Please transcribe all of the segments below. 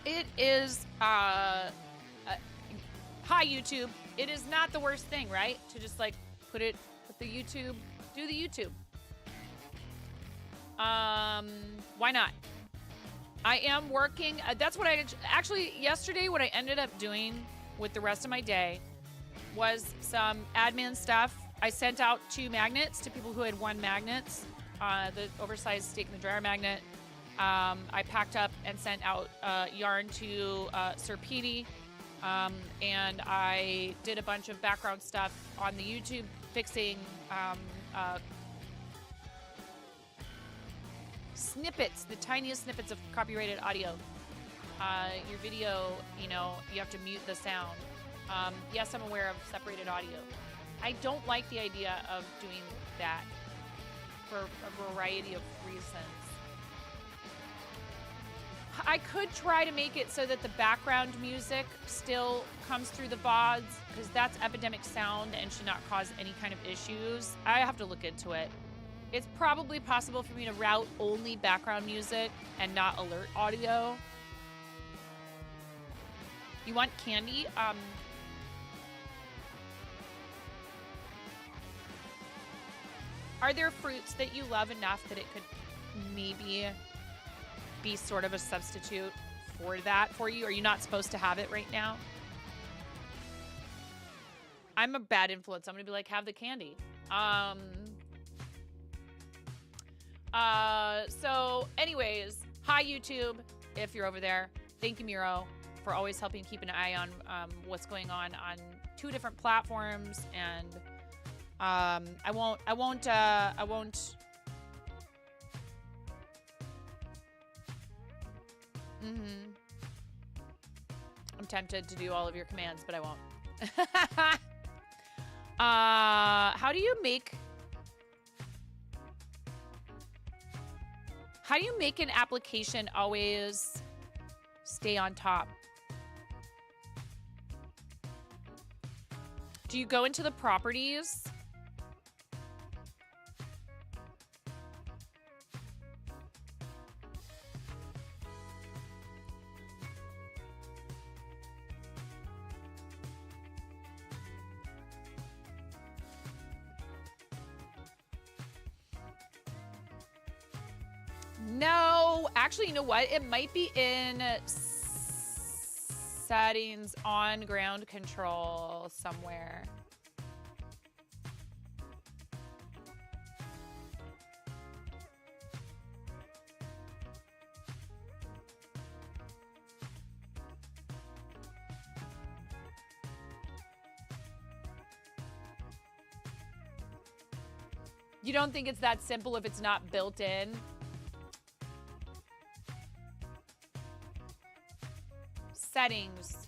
It is, hi YouTube. It is not the worst thing, right? To just like put the YouTube, do the YouTube. Why not? I am working. That's what I actually, yesterday, what I ended up doing with the rest of my day was some admin stuff. I sent out 2 magnets to people who had won magnets, the oversized stake in the dryer magnet. I packed up and sent out yarn to Sir Petey, and I did a bunch of background stuff on the YouTube, fixing snippets, the tiniest snippets of copyrighted audio. Your video, you know, you have to mute the sound. Yes, I'm aware of separated audio. I don't like the idea of doing that for a variety of reasons. I could try to make it so that the background music still comes through the VODs, because that's epidemic sound and should not cause any kind of issues. I have to look into it. It's probably possible for me to route only background music and not alert audio. You want candy? Are there fruits that you love enough that it could maybe be sort of a substitute for that for you? Are you not supposed to have it right now? I'm a bad influence. I'm gonna be like, have the candy. So anyways, hi YouTube, if you're over there. Thank you, Miro, for always helping keep an eye on what's going on 2 different platforms. And I won't I'm tempted to do all of your commands, but I won't. How do you make an application always stay on top? Do you go into the properties? No, actually, you know what? It might be in settings on ground control somewhere. You don't think it's that simple if it's not built in? Settings.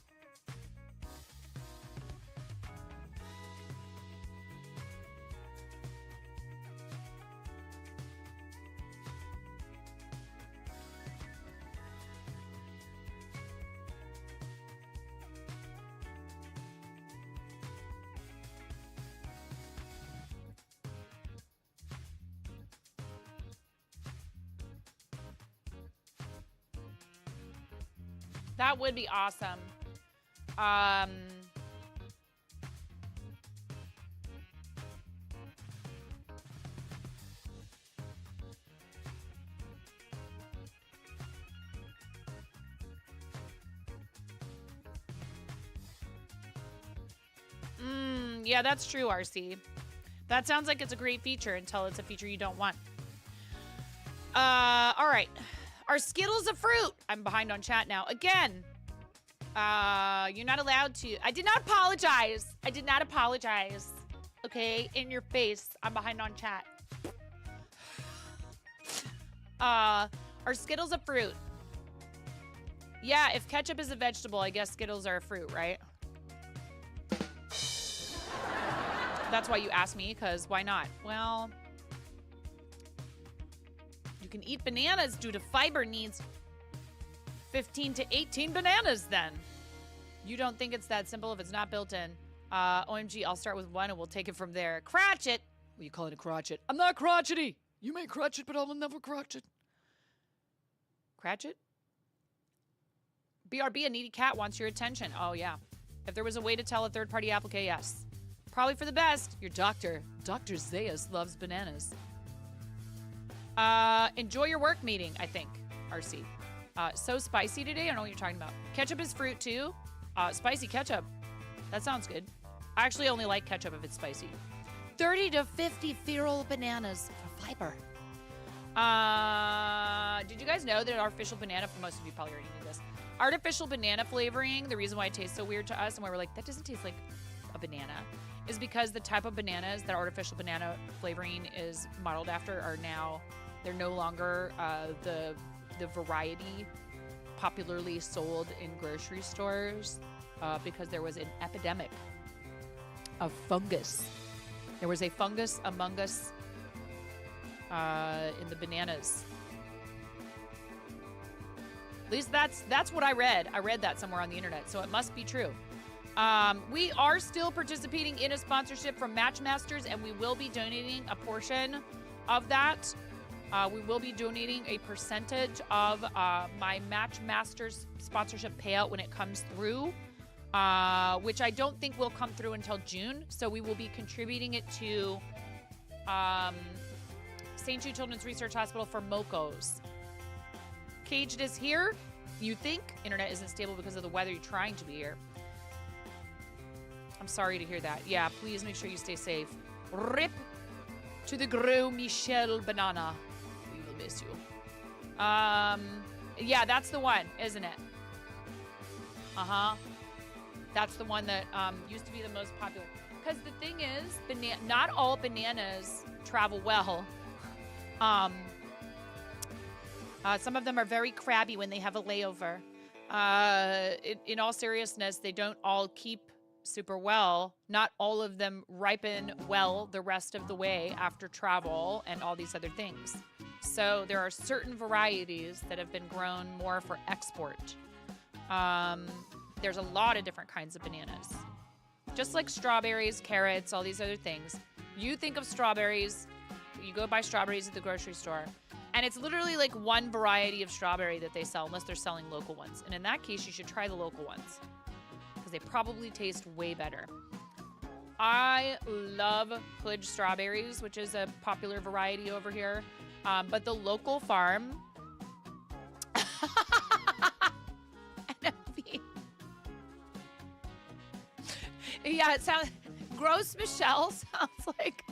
That would be awesome. Yeah, that's true, RC. That sounds like it's a great feature until it's a feature you don't want. All right. Are Skittles a fruit? I'm behind on chat now. Again, you're not allowed to. I did not apologize. I did not apologize. Okay, in your face. I'm behind on chat. Are Skittles a fruit? Yeah, if ketchup is a vegetable, I guess Skittles are a fruit, right? That's why you asked me, because why not? Well, you can eat bananas due to fiber needs. 15 to 18 bananas then. You don't think it's that simple if it's not built in. OMG, I'll start with 1 and we'll take it from there. Crotchet. What are you calling a crotchet? I'm not crotchety. You may crotchet, but I will never crotchet. Cratchit? BRB, a needy cat wants your attention. Oh, yeah. If there was a way to tell a third-party applique, yes. Probably for the best. Your doctor, Dr. Zayas, loves bananas. Enjoy your work meeting, I think, RC. So spicy today. I don't know what you're talking about. Ketchup is fruit, too. Spicy ketchup. That sounds good. I actually only like ketchup if it's spicy. 30 to 50 feral bananas for fiber. Did you guys know that artificial banana, for most of you probably already knew this, artificial banana flavoring, the reason why it tastes so weird to us and why we're like, that doesn't taste like a banana, is because the type of bananas that artificial banana flavoring is modeled after are now, they're no longer the variety popularly sold in grocery stores because there was an epidemic of fungus. There was a fungus among us in the bananas. At least that's what I read. I read that somewhere on the internet, so it must be true. We are still participating in a sponsorship from Matchmasters, and we will be donating a portion of that. We will be donating a percentage of my Matchmasters sponsorship payout when it comes through, which I don't think will come through until June. So we will be contributing it to St. Jude Children's Research Hospital for MOCOs. Caged is here. You think internet isn't stable because of the weather. You're trying to be here. I'm sorry to hear that. Yeah, please make sure you stay safe. Rip to the Gros Michel banana. We will miss you. Yeah, that's the one, isn't it? That's the one that used to be the most popular. Because the thing is, not all bananas travel well. Some of them are very crabby when they have a layover. In all seriousness, they don't all keep super well. Not all of them ripen well the rest of the way after travel and all these other things. So there are certain varieties that have been grown more for export. There's a lot of different kinds of bananas. Just like strawberries, carrots, all these other things. You think of strawberries, you go buy strawberries at the grocery store, and it's literally like one variety of strawberry that they sell, unless they're selling local ones. And in that case, you should try the local ones, because they probably taste way better. I love Hood strawberries, which is a popular variety over here. But the local farm... NFB. Yeah, it sounds... Gross Michelle sounds like...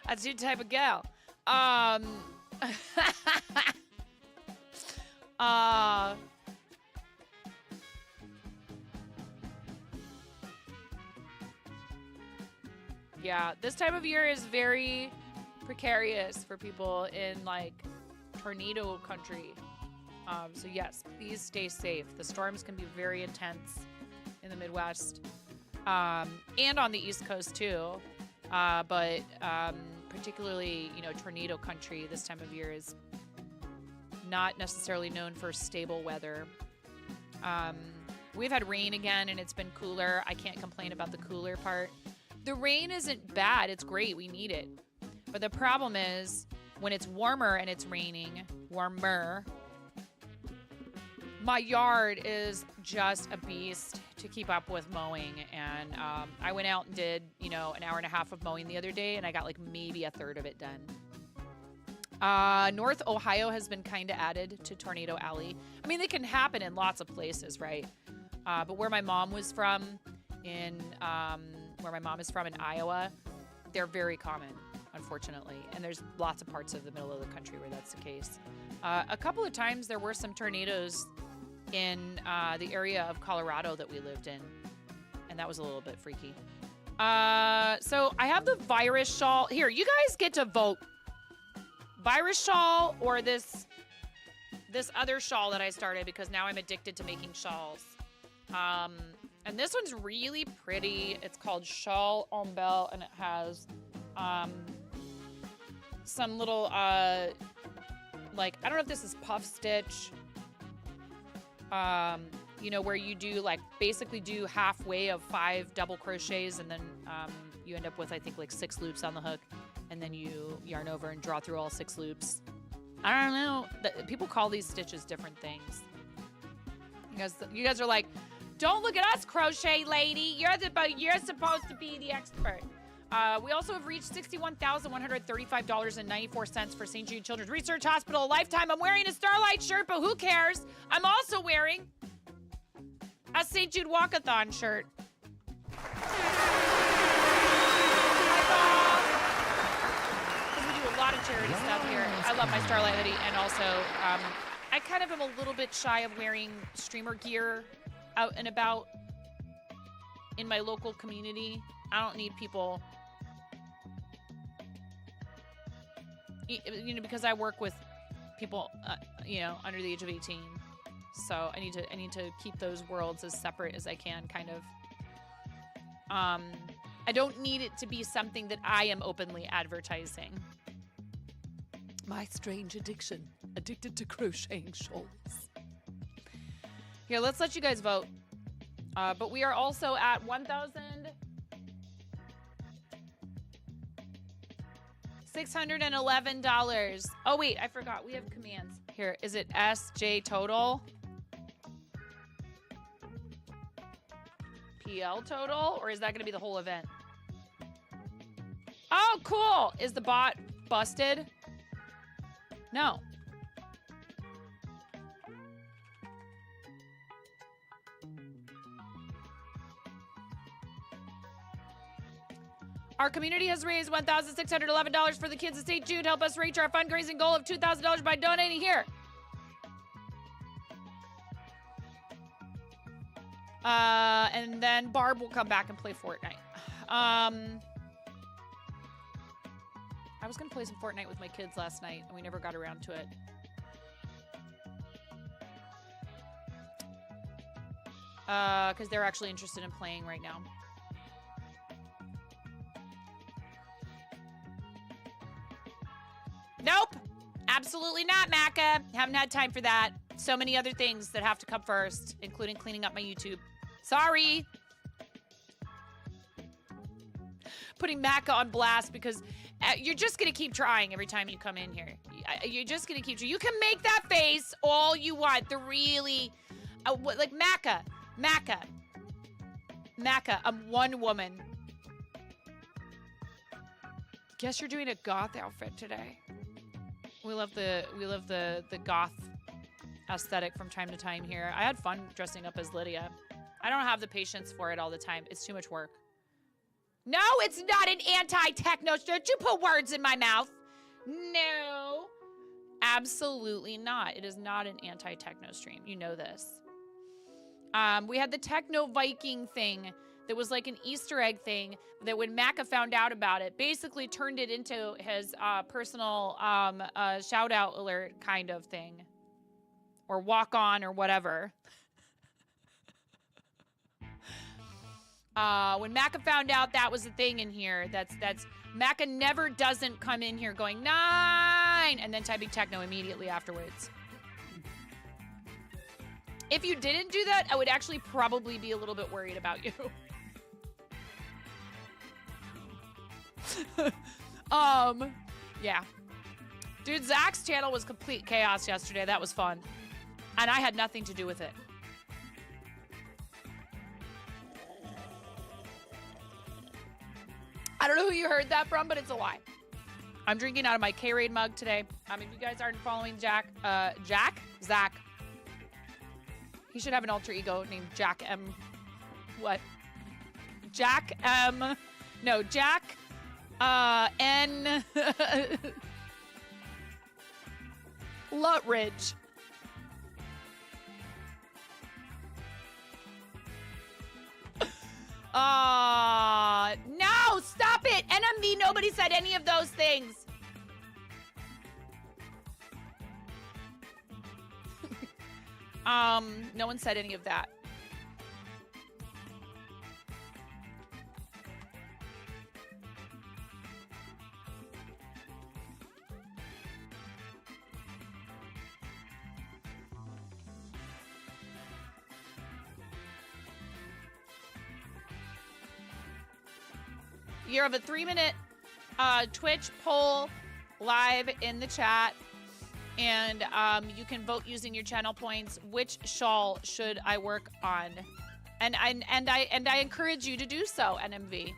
That's your type of gal. Yeah, this time of year is very precarious for people in like tornado country. So yes, please stay safe. The storms can be very intense in the Midwest and on the East Coast too. But particularly, tornado country this time of year is not necessarily known for stable weather. We've had rain again and it's been cooler. I can't complain about the cooler part. The rain isn't bad. It's great. We need it. But the problem is when it's warmer and it's raining, warmer, my yard is just a beast to keep up with mowing. And I went out and did, an hour and a half of mowing the other day, and I got like maybe a third of it done. North Ohio has been kind of added to Tornado Alley. I mean, they can happen in lots of places, right? But where my mom was from, where my mom is from in Iowa, they're very common, unfortunately. And there's lots of parts of the middle of the country where that's the case. A couple of times there were some tornadoes in the area of Colorado that we lived in, and that was a little bit freaky. So I have the virus shawl. Here, you guys get to vote. Virus shawl or this other shawl that I started because now I'm addicted to making shawls. And this one's really pretty. It's called Shawl en Belle, and it has some little, I don't know if this is puff stitch, where you do basically do halfway of 5 double crochets, and then you end up with, I think, 6 loops on the hook, and then you yarn over and draw through all 6 loops. I don't know. People call these stitches different things. You guys are like, don't look at us, crochet lady. You're supposed to be the expert. We also have reached $61,135.94 for St. Jude Children's Research Hospital Lifetime. I'm wearing a Starlight shirt, but who cares? I'm also wearing a St. Jude Walkathon shirt. Because we do a lot of charity stuff here. I love my Starlight hoodie, and also I kind of am a little bit shy of wearing streamer gear out and about in my local community. I don't need people, you know, because I work with people, you know, under the age of 18. So I need to keep those worlds as separate as I can, kind of. I don't need it to be something that I am openly advertising. My strange addiction. Addicted to crocheting shawls. Here, let's let you guys vote. But we are also at $1,611. Oh, wait, I forgot. We have commands. Here, is it SJ total? PL total? Or is that going to be the whole event? Oh, cool. Is the bot busted? No. Our community has raised $1,611 for the kids at St. Jude. Help us reach our fundraising goal of $2,000 by donating here. And then Barb will come back and play Fortnite. I was going to play some Fortnite with my kids last night, and we never got around to it. Because they're actually interested in playing right now. Nope. Absolutely not, Macca. Haven't had time for that. So many other things that have to come first, including cleaning up my YouTube. Sorry. Putting Macca on blast because you're just going to keep trying every time you come in here. You're just going to keep trying. You can make that face all you want. The really, like Macca. I'm one woman. Guess you're doing a goth outfit today. We love the goth aesthetic from time to time here. I had fun dressing up as Lydia. I don't have the patience for it all the time. It's too much work. No, it's not an anti-techno. Don't you put words in my mouth? No, absolutely not. It is not an anti-techno stream. You know this. We had the Techno Viking thing that was like an Easter egg thing that when Macca found out about it, basically turned it into his personal shout out alert kind of thing. Or walk on or whatever. When Macca found out that was the thing in here, that's Macca never doesn't come in here going 9 and then typing techno immediately afterwards. If you didn't do that, I would actually probably be a little bit worried about you. Yeah. Dude, Zach's channel was complete chaos yesterday. That was fun. And I had nothing to do with it. I don't know who you heard that from, but it's a lie. I'm drinking out of my K-Raid mug today. If you guys aren't following Zach. He should have an alter ego named Jack M. What? Jack M. No, Jack N. Lutridge. No, stop it. NMV, nobody said any of those things. No one said any of that. You have a 3-minute Twitch poll live in the chat. And you can vote using your channel points. Which shawl should I work on? And I encourage you to do so, NMV.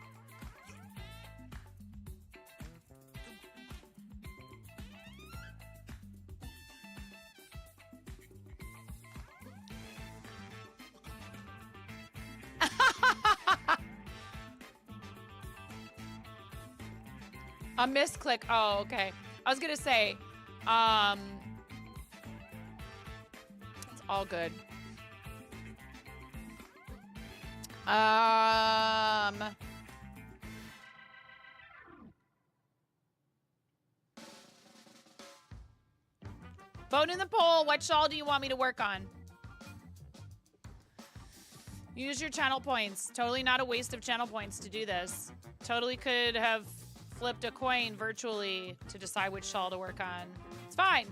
A misclick. Oh, okay. I was gonna say, it's all good. Vote in the poll. What shawl do you want me to work on? Use your channel points. Totally not a waste of channel points to do this. Totally could have flipped a coin virtually to decide which shawl to work on. It's fine.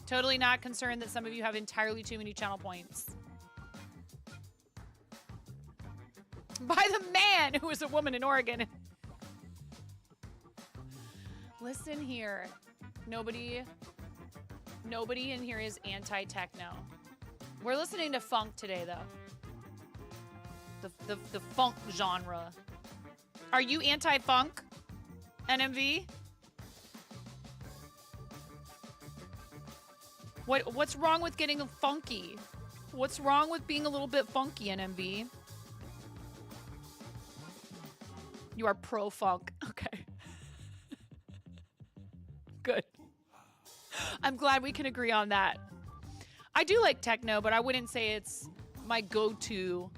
Totally not concerned that some of you have entirely too many channel points. By the man who is a woman in Oregon. Listen here. Nobody in here is anti-techno. We're listening to funk today, though. The funk genre. Are you anti-funk, NMV? What's wrong with getting funky? What's wrong with being a little bit funky, NMV? You are pro-funk. Okay. Good. I'm glad we can agree on that. I do like techno, but I wouldn't say it's my go-to.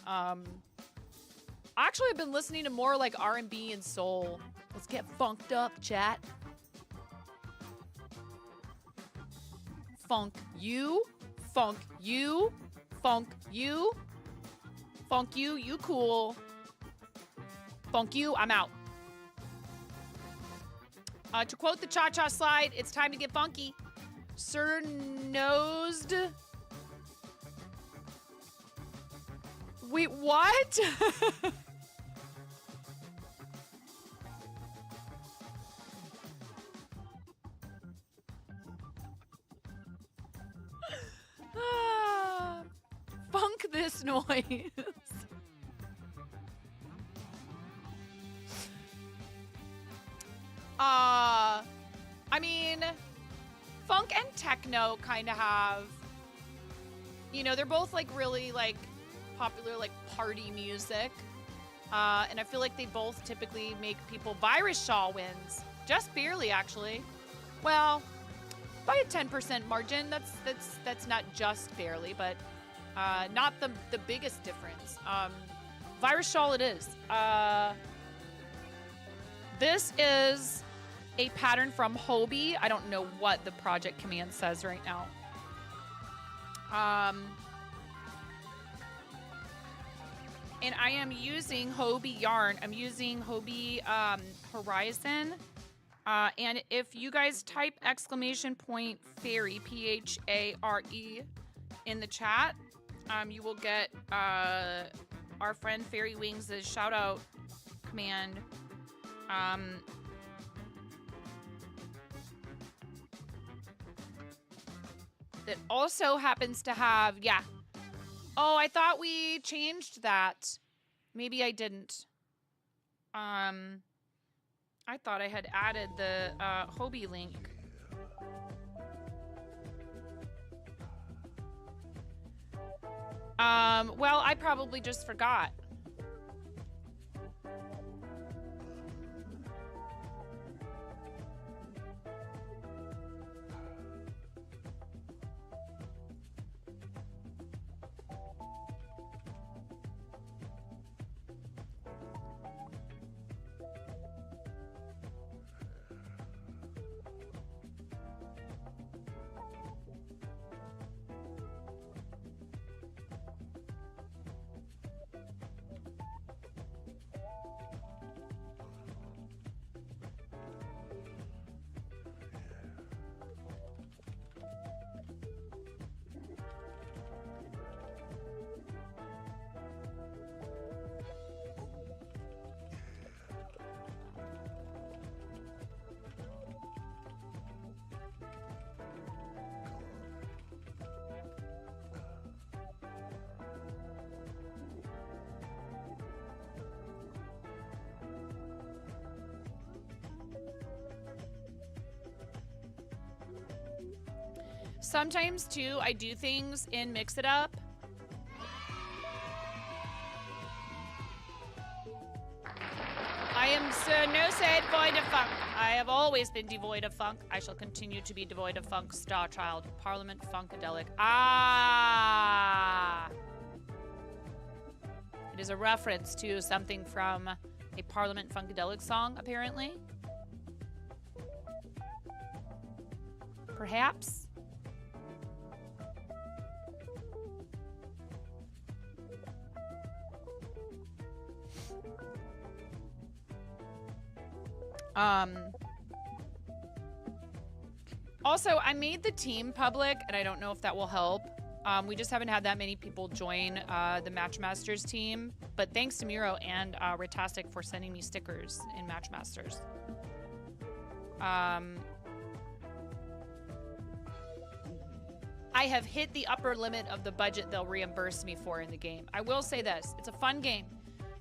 Actually, I've been listening to more like R&B and soul. Let's get funked up, chat. Funk you, funk you, funk you, funk you, you cool. Funk you, I'm out. To quote the cha-cha slide, it's time to get funky. Sir-nosed. Wait, what? Funk this noise. I mean, funk and techno kind of have, you know, they're both like really like popular like party music. And I feel like they both typically make people virus shawl wins. Just barely, actually. Well, by a 10% margin. That's not just barely, but not the biggest difference. Virus shawl it is. This is a pattern from Hobie. I don't know what the project command says right now. And I am using Hobie yarn. I'm using Hobie Horizon. And if you guys type !fairy, P-H-A-R-E, in the chat, you will get our friend Fairy Wings' shout out command. That also happens to have, yeah. Oh, I thought we changed that. Maybe I didn't. I thought I had added the Hobie link. Well, I probably just forgot. Sometimes, too, I do things in Mix It Up. I am no said void of funk. I have always been devoid of funk. I shall continue to be devoid of funk. Star Child. Parliament Funkadelic. Ah! It is a reference to something from a Parliament Funkadelic song, apparently. Perhaps. Also, I made the team public, and I don't know if that will help. We just haven't had that many people join the Matchmasters team. But thanks to Miro and Ritastic for sending me stickers in Matchmasters. I have hit the upper limit of the budget they'll reimburse me for in the game. I will say this. It's a fun game,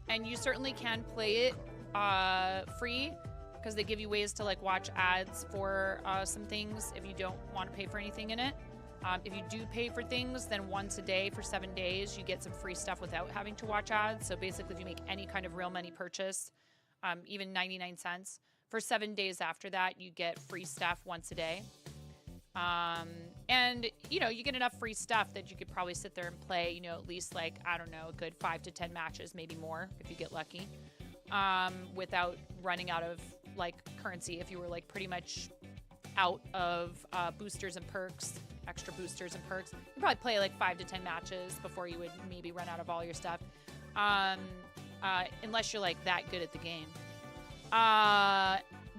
and you certainly can play it free, because they give you ways to like watch ads for some things if you don't want to pay for anything in it. If you do pay for things, then once a day for 7 days, you get some free stuff without having to watch ads. So basically, if you make any kind of real money purchase, even 99 cents, for 7 days after that, you get free stuff once a day. And, you know, you get enough free stuff that you could probably sit there and play, you know, at least like, I don't know, a good 5 to 10 matches, maybe more if you get lucky, without running out of like currency. If you were like pretty much out of boosters and perks, extra boosters and perks, you'd probably play like 5 to 10 matches before you would maybe run out of all your stuff, unless you're like that good at the game.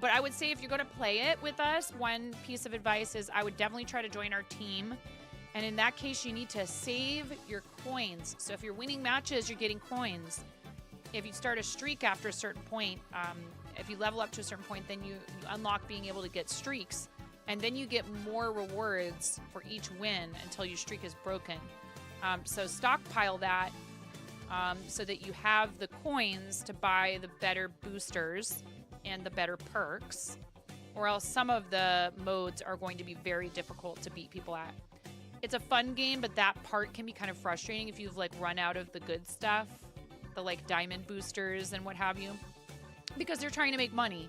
But I would say if you're going to play it with us, one piece of advice is I would definitely try to join our team. And in that case, you need to save your coins. So if you're winning matches, you're getting coins. If you start a streak after a certain point, if you level up to a certain point, then you unlock being able to get streaks. And then you get more rewards for each win until your streak is broken. So stockpile that so that you have the coins to buy the better boosters and the better perks, or else some of the modes are going to be very difficult to beat people at. It's a fun game, but that part can be kind of frustrating if you've like run out of the good stuff, the like diamond boosters and what have you, because they're trying to make money.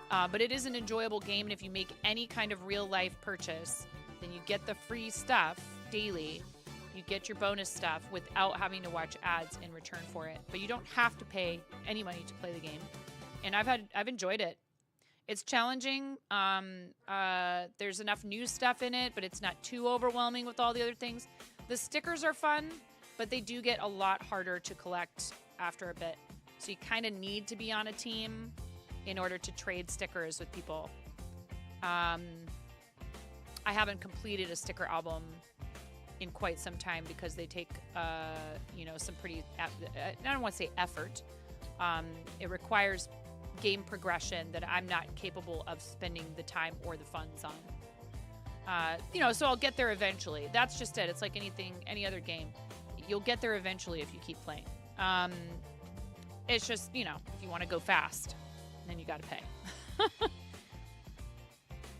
But it is an enjoyable game, and if you make any kind of real life purchase, then you get the free stuff daily. You get your bonus stuff without having to watch ads in return for it. But you don't have to pay any money to play the game. And I've enjoyed it. It's challenging. There's enough new stuff in it, but it's not too overwhelming with all the other things. The stickers are fun, but they do get a lot harder to collect after a bit. So you kind of need to be on a team in order to trade stickers with people. I haven't completed a sticker album in quite some time because they take, you know, some pretty, I don't want to say effort. It requires game progression that I'm not capable of spending the time or the funds on. You know, so I'll get there eventually. That's just it. It's like anything, any other game. You'll get there eventually if you keep playing. It's just, you know, if you want to go fast, then you got to pay.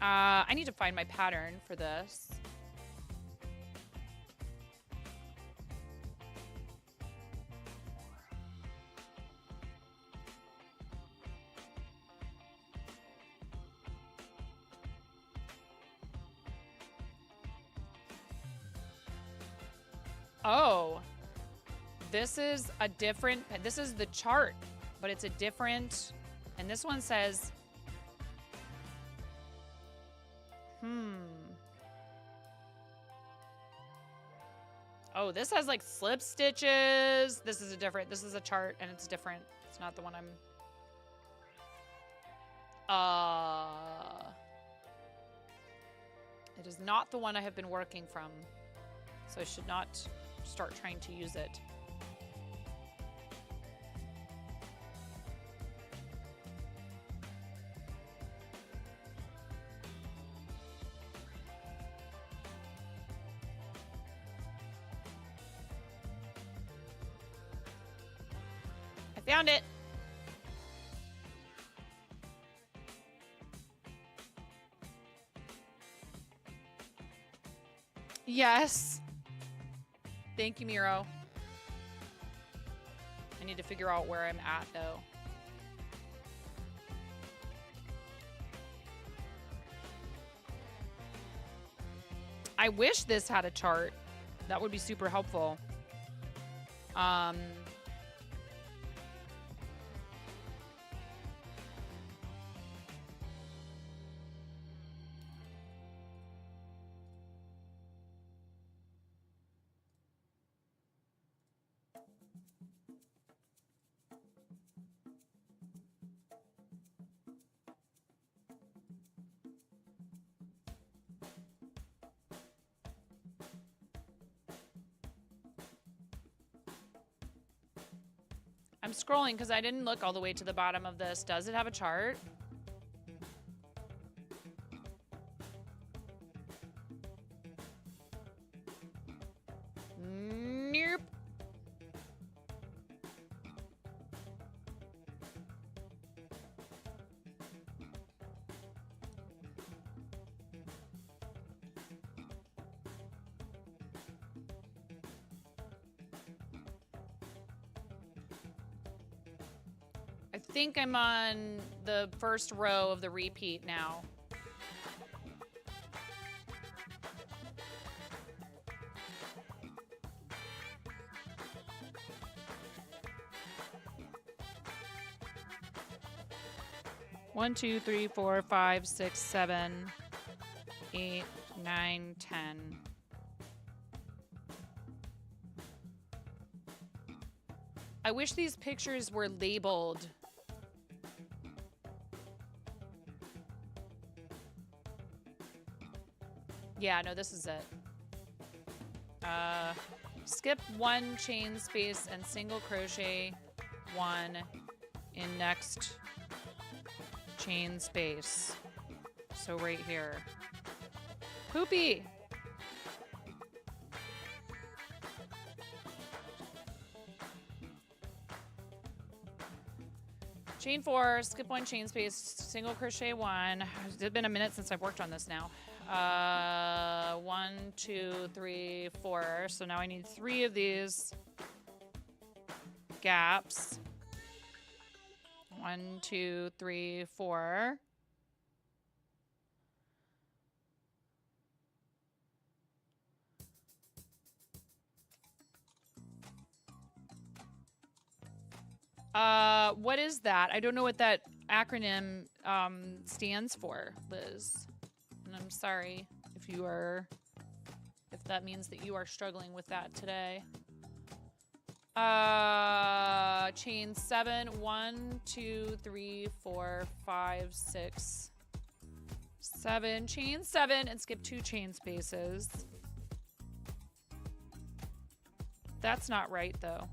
I need to find my pattern for this. Oh, this is a different, this is the chart, but it's a different, and this one says, oh, this has like slip stitches. This is a chart and it's different. It's not the one I'm, it is not the one I have been working from. So I should not start trying to use it. I found it. Yes. Thank you, Miro. I need to figure out where I'm at, though. I wish this had a chart. That would be super helpful. I'm scrolling because I didn't look all the way to the bottom of this. Does it have a chart? Nope. I think I'm on the first row of the repeat now. One, two, three, 4, 5, 6, 7, 8, 9, 10. I wish these pictures were labeled. Yeah, no, this is it. Skip 1 chain space and single crochet 1 in next chain space. So right here. Poopy! Chain 4, skip 1 chain space, single crochet 1. It's been a minute since I've worked on this now. 1, 2, 3, 4. So now I need 3 of these gaps. 1, 2, 3, 4. What is that? I don't know what that acronym stands for, Liz. And I'm sorry if that means that you are struggling with that today. Chain 7, 1, 2, 3, 4, 5, 6, 7. Chain 7 and skip 2 chain spaces. That's not right, though.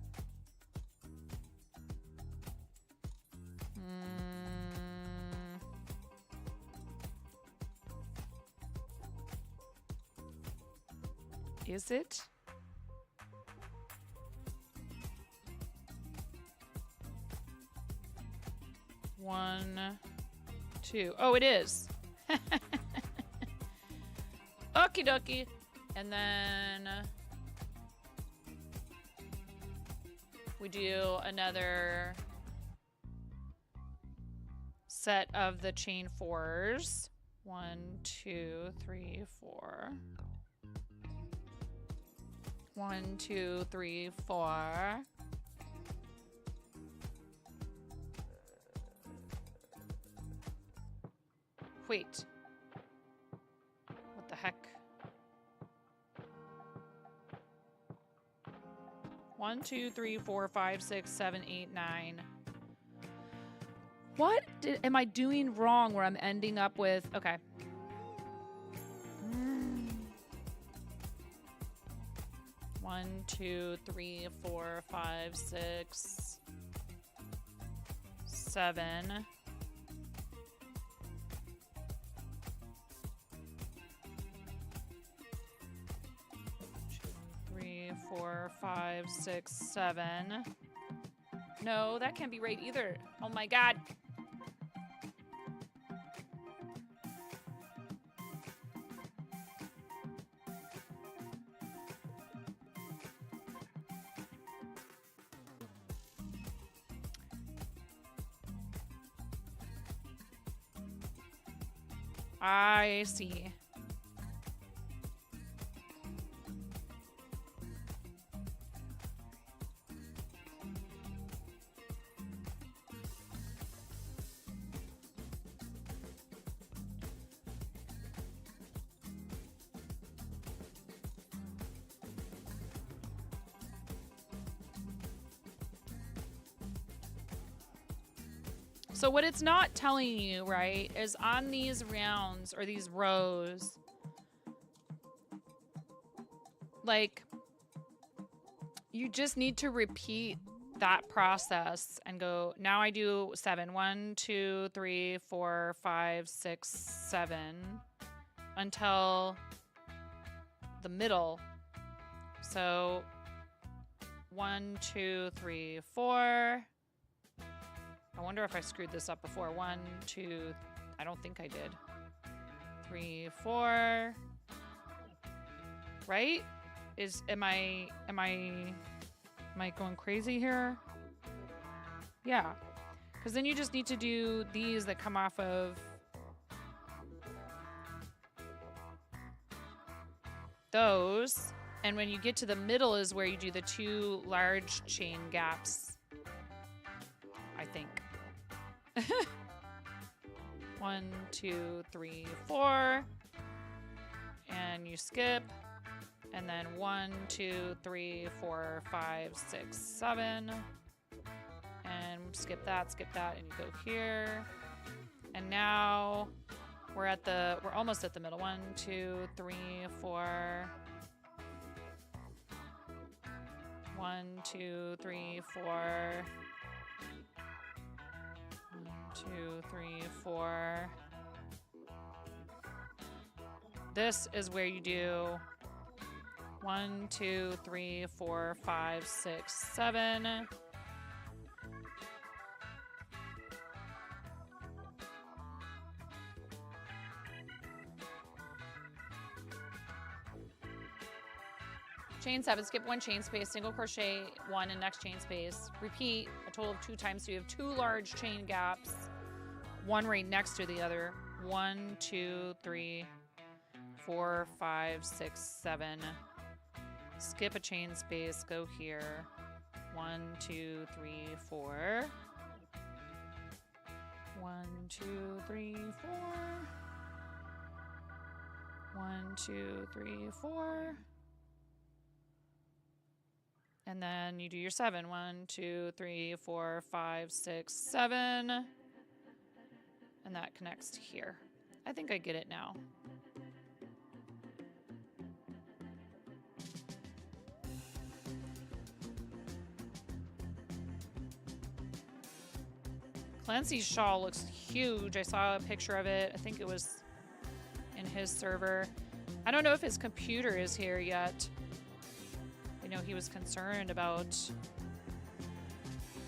Is it? One, 2. Oh, it is. Okie dokie. And then we do another set of the chain 4s. 1, 2, 3, 4. 1, 2, 3, 4. Wait. What the heck? 1, 2, 3, 4, 5, 6, 7, 8, 9. What am I doing wrong where I'm ending up with? Okay. 1, 2, 3, 4, 5, 6, 7. 3, 4, 5, 6, 7. No, that can't be right either. Oh my God. I see. So what it's not telling you, right, is on these rounds or these rows, like, you just need to repeat that process and go, now I do 7. 1, 2, 3, 4, 5, 6, 7 until the middle. So 1, 2, 3, 4. I wonder if I screwed this up before. 1, 2, I don't think I did. 3, 4. Right? Am I going crazy here? Yeah. Because then you just need to do these that come off of those. And when you get to the middle is where you do the 2 large chain gaps, I think. 1, 2, 3, 4. And you skip. And then 1, 2, 3, 4, 5, 6, 7. And skip that, and you go here. And now we're almost at the middle. 1, 2, 3, 4. 1, 2, 3, 4. 1, 2, 3, 4. This is where you do 1, 2, 3, 4, 5, 6, 7. Chain 7, skip 1 chain space, single crochet 1 and next chain space. Repeat a total of 2 times. So you have 2 large chain gaps, one right next to the other. 1, 2, 3, 4, 5, 6, 7. Skip a chain space, go here. 1, 2, 3, 4. 1, 2, 3, 4. 1, 2, 3, 4. And then you do your 7. 1, 2, 3, 4, 5, 6, 7. And that connects to here. I think I get it now. Clancy's shawl looks huge. I saw a picture of it. I think it was in his server. I don't know if his computer is here yet. I know he was concerned about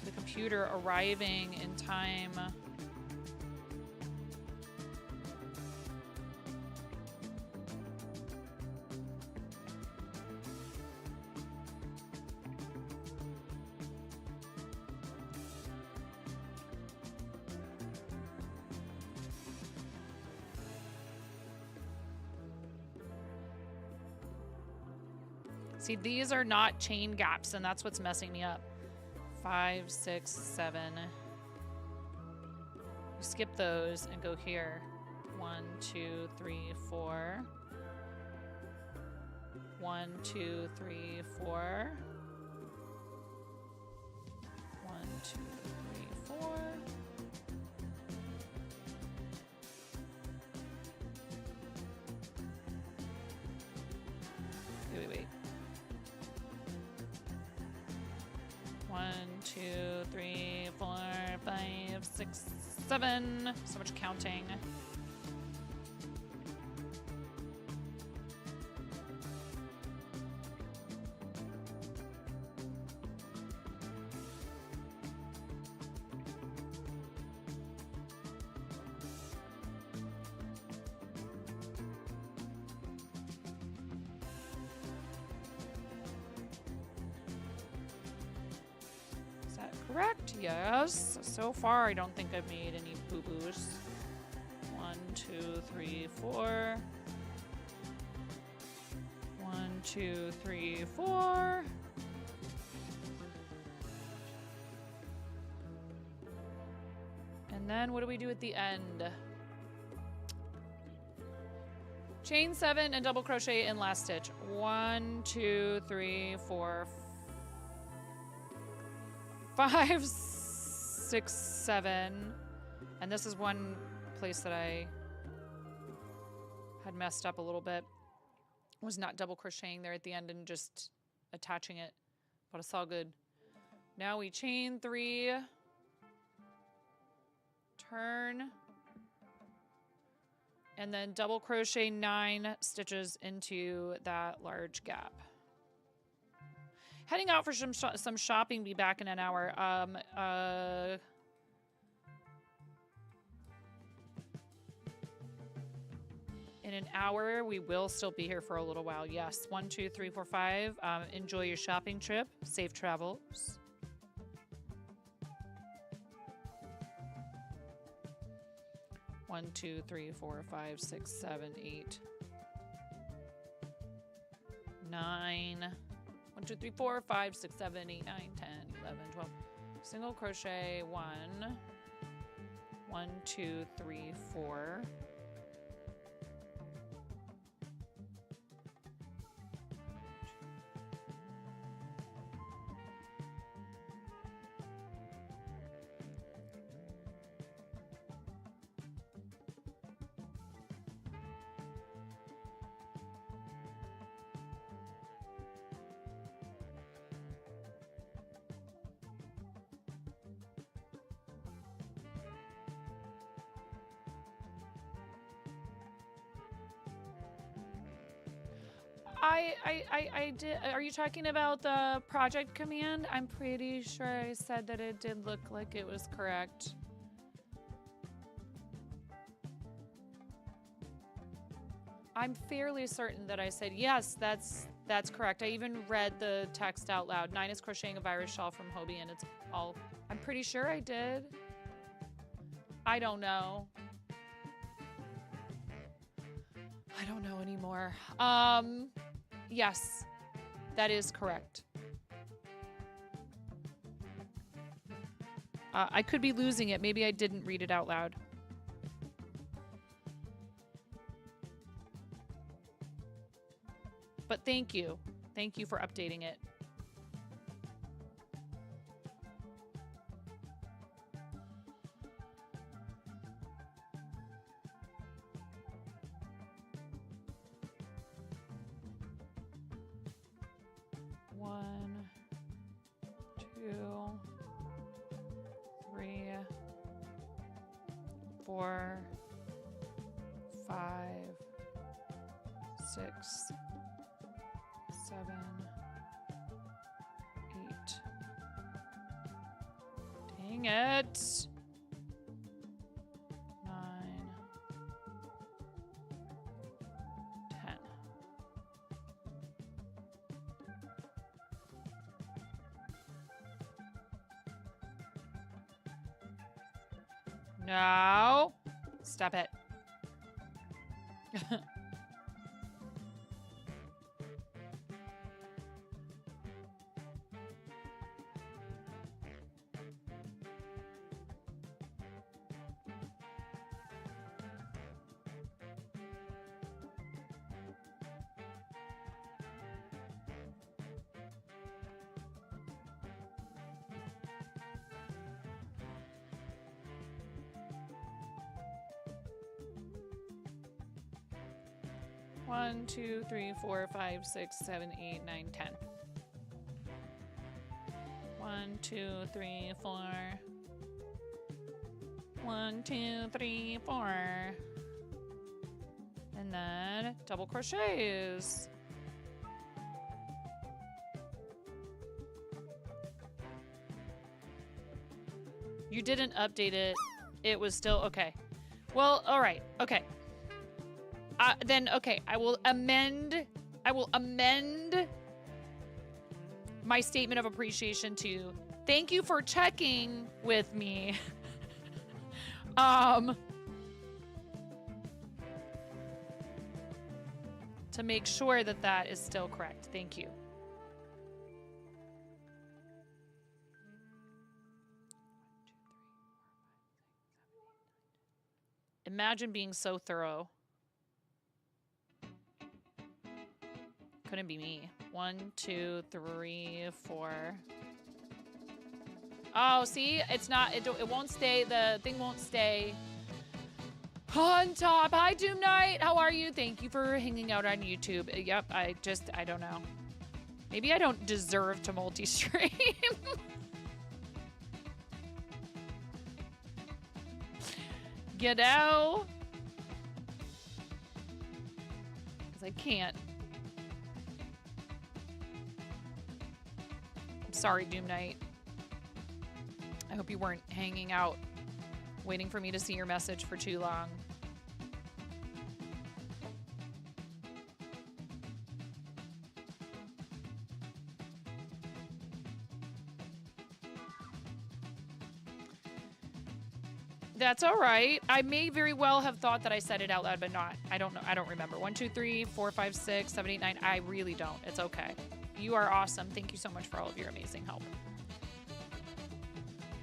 the computer arriving in time. See, these are not chain gaps, and that's what's messing me up. 5, 6, 7. You skip those and go here. 1, 2, 3, 4. 1, 2, 3, 4. 1, 2, 3, 4. Wait. 1, 2, 3, 4, 5, 6, 7. So much counting. Correct, yes. So far, I don't think I've made any boo-boos. 1, 2, 3, 4. 1, 2, 3, 4. And then what do we do at the end? Chain 7 and double crochet in last stitch. 1, 2, 3, 4, 5, 6, 7. And this is one place that I had messed up a little bit. Was not double crocheting there at the end and just attaching it, but it's all good. Now we chain 3, turn, and then double crochet 9 stitches into that large gap. Heading out for some shopping, be back in an hour. In an hour, we will still be here for a little while. Yes, 1, 2, 3, 4, 5. Enjoy your shopping trip. Safe travels. One, 2, 3, 4, 5, 6, 7, 8, 9. 1, 2, 3, 4, 5, 6, 7, 8, 9, 10, 11, 12. Single crochet 1. 1, 2, 3, 4. I did. Are you talking about the project command? I'm pretty sure I said that it did look like it was correct. I'm fairly certain that I said, yes, that's correct. I even read the text out loud. 9 is crocheting a virus shawl from Hobie, and it's all, I'm pretty sure I did. I don't know. I don't know anymore. Yes, that is correct. I could be losing it. Maybe I didn't read it out loud. But thank you. Thank you for updating it. One, 2, 3, 4, 5, 6, 7, 8. Dang it. 9, 10. No. Stop it. 1, 2, 3, 4, 5, 6, 7, 8, 9, 10. 1, 2, 3, 4. 1, 2, 3, 4. And then double crochets. You didn't update it. It was still okay. Well, all right. Okay. Then okay, I will amend my statement of appreciation to thank you for checking with me. to make sure that that is still correct. Thank you. Imagine being so thorough. Couldn't be me. 1, 2, 3, 4. Oh, see? It's not, it won't stay, the thing won't stay on top. Hi, Doom Knight. How are you? Thank you for hanging out on YouTube. Yep, I don't know. Maybe I don't deserve to multi-stream. G'day. Because I can't. I'm sorry, Doom Knight. I hope you weren't hanging out, waiting for me to see your message for too long. That's all right. I may very well have thought that I said it out loud, but not. I don't know. I don't remember. 1, 2, 3, 4, 5, 6, 7, 8, 9. I really don't. It's okay. You are awesome. Thank you so much for all of your amazing help.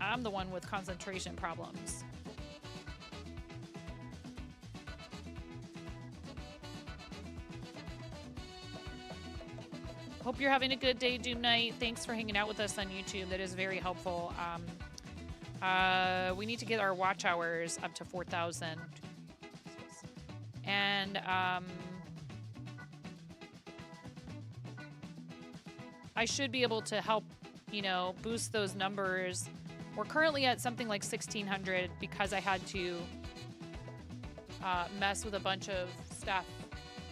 I'm the one with concentration problems. Hope you're having a good day, Doom Knight. Thanks for hanging out with us on YouTube. That is very helpful. We need to get our watch hours up to 4,000. And I should be able to help, you know, boost those numbers. We're currently at something like 1,600 because I had to mess with a bunch of stuff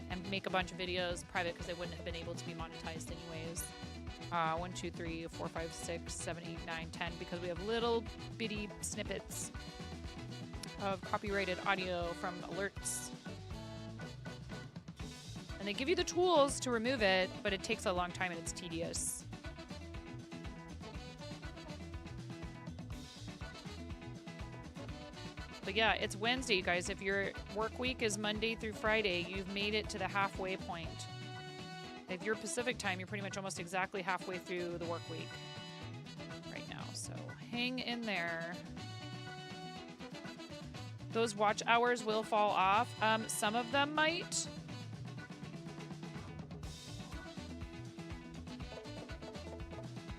and make a bunch of videos private because they wouldn't have been able to be monetized anyways. 1, 2, 3, 4, 5, 6, 7, 8, 9, 10, because we have little bitty snippets of copyrighted audio from alerts. And they give you the tools to remove it, but it takes a long time and it's tedious. But yeah, it's Wednesday, you guys. If your work week is Monday through Friday, you've made it to the halfway point. If you're Pacific time, you're pretty much almost exactly halfway through the work week right now. So hang in there. Those watch hours will fall off. Some of them might.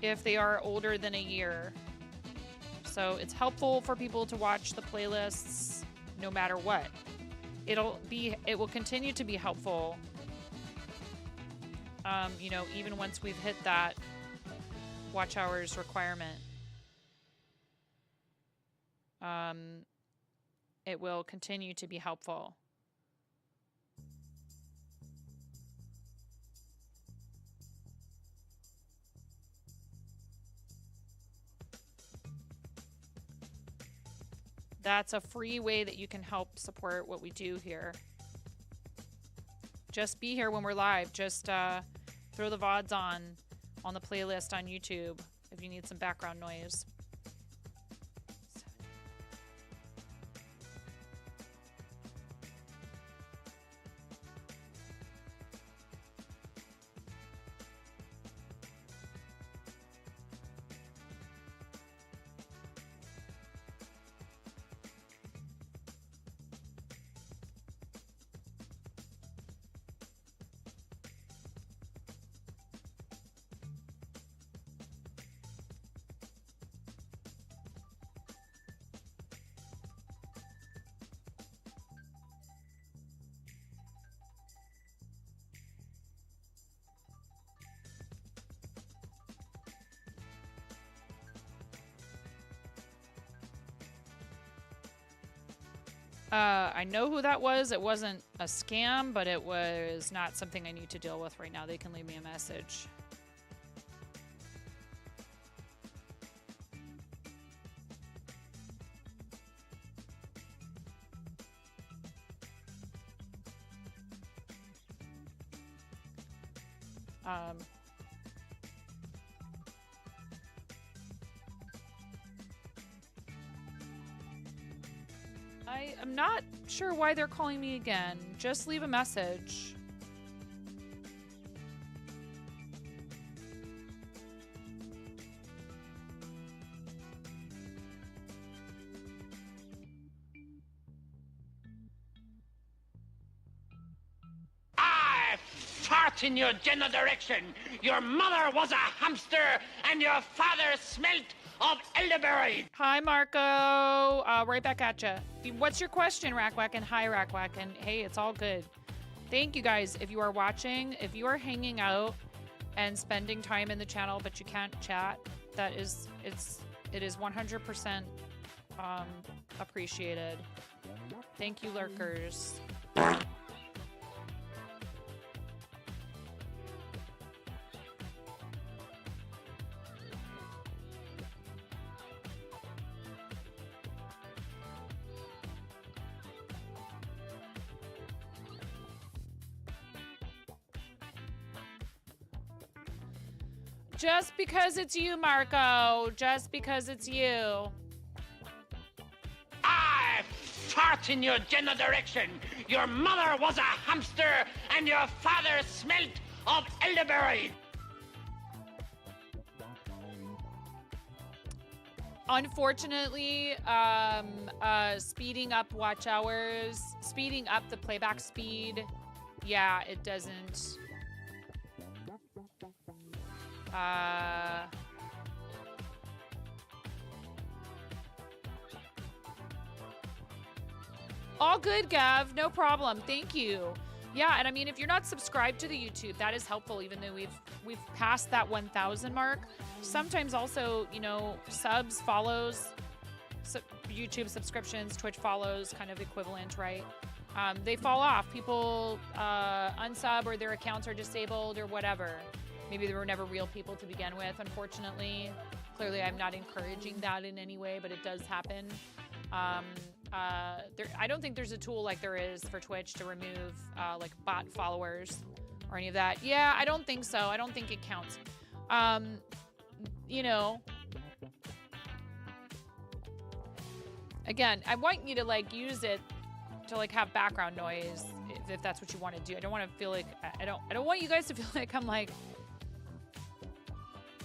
If they are older than a year. So it's helpful for people to watch the playlists no matter what. It will continue to be helpful. You know, even once we've hit that watch hours requirement, it will continue to be helpful. That's a free way that you can help support what we do here. Just be here when we're live. Just throw the VODs on the playlist on YouTube if you need some background noise. I know who that was. It wasn't a scam, but it was not something I need to deal with right now. They can leave me a message. I'm not sure why they're calling me again. Just leave a message. fart in your general direction. Your mother was a hamster, and your father smelt of elderberry. Hi, Marco. Right back at you. What's your question, Rackwack? And hi, Rackwack. And hey, it's all good. Thank you guys. If you are watching, if you are hanging out and spending time in the channel, but you can't chat, it is 100% appreciated. Thank you, lurkers. Just because it's you, Marco. Just because it's you. I fart in your general direction. Your mother was a hamster, and your father smelt of elderberry. Unfortunately, speeding up watch hours, speeding up the playback speed, yeah, it doesn't. All good, Gav. No problem. Thank you. Yeah, and I mean, if you're not subscribed to the YouTube, that is helpful. Even though we've passed that 1,000 mark. Sometimes also, you know, subs, follows, YouTube subscriptions, Twitch follows, kind of equivalent, right? They fall off. People unsub, or their accounts are disabled, or whatever. Maybe they were never real people to begin with, unfortunately. Clearly, I'm not encouraging that in any way, but it does happen. I don't think there's a tool like there is for Twitch to remove like bot followers or any of that. Yeah, I don't think so. I don't think it counts. You know, again, I want you to like use it to like have background noise if that's what you want to do. I don't want to feel like I don't want you guys to feel like I'm like,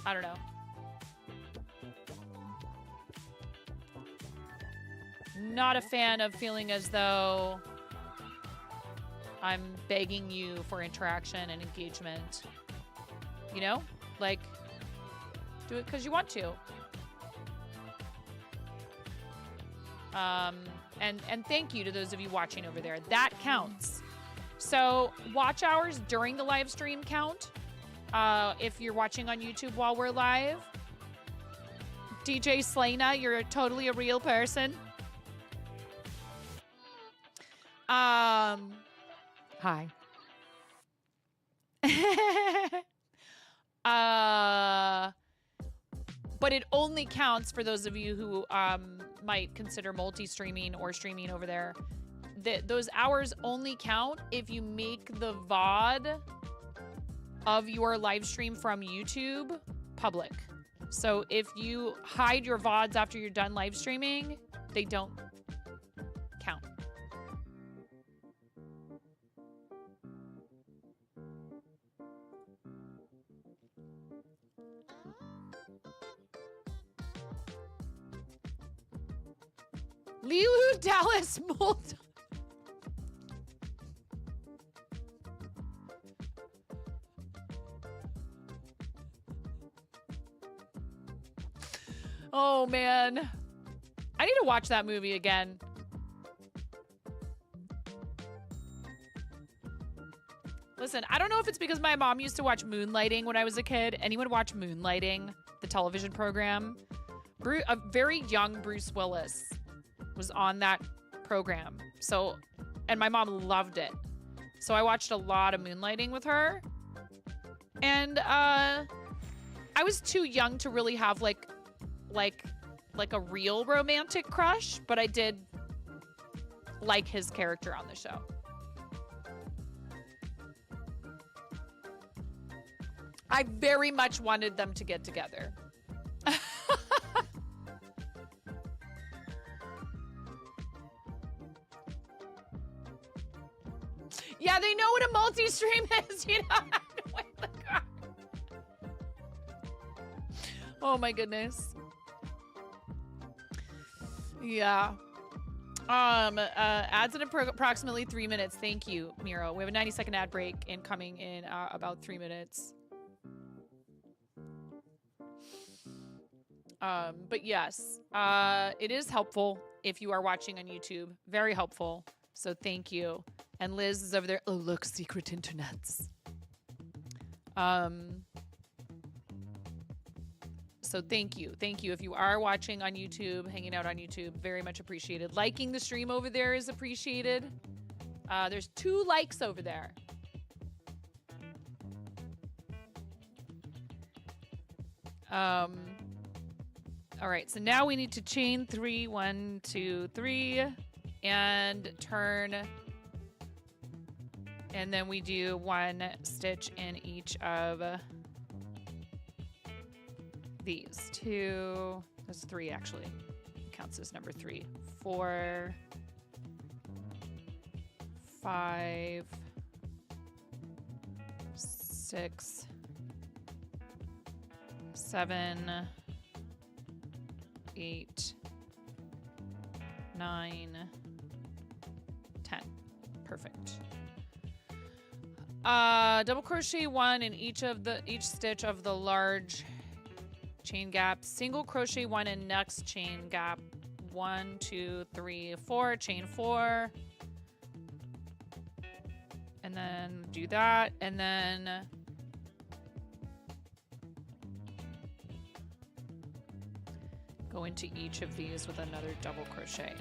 I don't know. Not a fan of feeling as though I'm begging you for interaction and engagement. You know? Like, do it because you want to. And thank you to those of you watching over there. That counts. So watch hours during the live stream count. If you're watching on YouTube while we're live. DJ Slana, you're totally a real person. Hi. But it only counts for those of you who might consider multi-streaming or streaming over there. Those hours only count if you make the VOD of your live stream from YouTube public. So if you hide your VODs after you're done live streaming, they don't count. Lilu Dallas Mold. Oh man, I need to watch that movie again. Listen, I don't know if it's because my mom used to watch Moonlighting when I was a kid. Anyone watch Moonlighting, the television program? A very young Bruce Willis was on that program. So, and my mom loved it. So I watched a lot of Moonlighting with her. And I was too young to really have like a real romantic crush, but I did like his character on the show. I very much wanted them to get together. Yeah, they know what a multi-stream is. You know. Oh my goodness. Yeah. Ads in approximately 3 minutes. Thank you, Miro. We have a 90-second ad break incoming in about 3 minutes. But yes, it is helpful if you are watching on YouTube. Very helpful. So thank you. And Liz is over there. Oh, look, secret internets. So thank you. Thank you. If you are watching on YouTube, hanging out on YouTube, very much appreciated. Liking the stream over there is appreciated. There's 2 likes over there. All right, so now we need to chain 3, 1, 2, 3, and turn. And then we do 1 stitch in each of these 2. That's 3 actually. Counts as number 3. 4, 5, 6, 7, 8, 9, 10. Perfect. Double crochet 1 in each stitch of the large chain gap, single crochet 1 in next chain gap, 1, 2, 3, 4, chain 4, and then do that, and then go into each of these with another double crochet.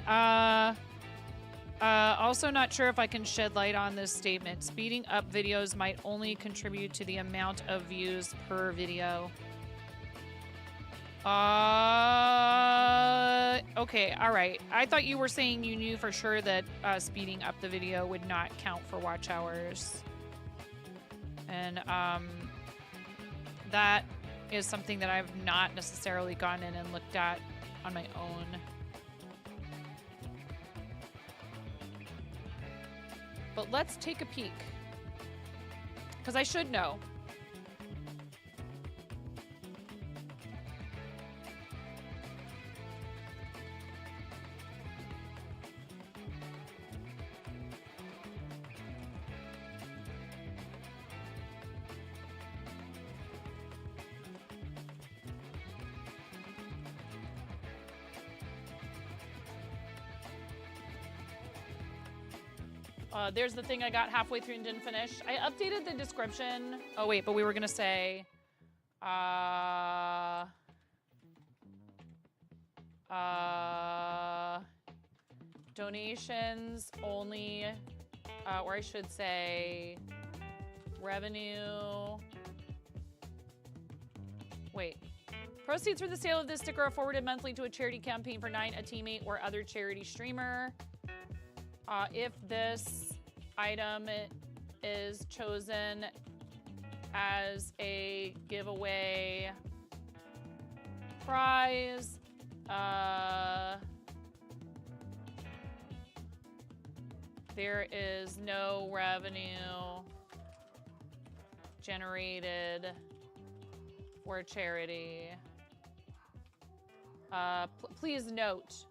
Also not sure if I can shed light on this statement. Speeding up videos might only contribute to the amount of views per video. Okay, all right. I thought you were saying you knew for sure that speeding up the video would not count for watch hours. And that is something that I've not necessarily gone in and looked at on my own. But let's take a peek, because I should know. There's the thing I got halfway through and didn't finish. I updated the description. Oh, wait, but we were going to say... donations only, or I should say revenue. Wait. Proceeds from the sale of this sticker are forwarded monthly to a charity campaign for 9, a teammate, or other charity streamer. If this item is chosen as a giveaway prize, there is no revenue generated for charity. Please note.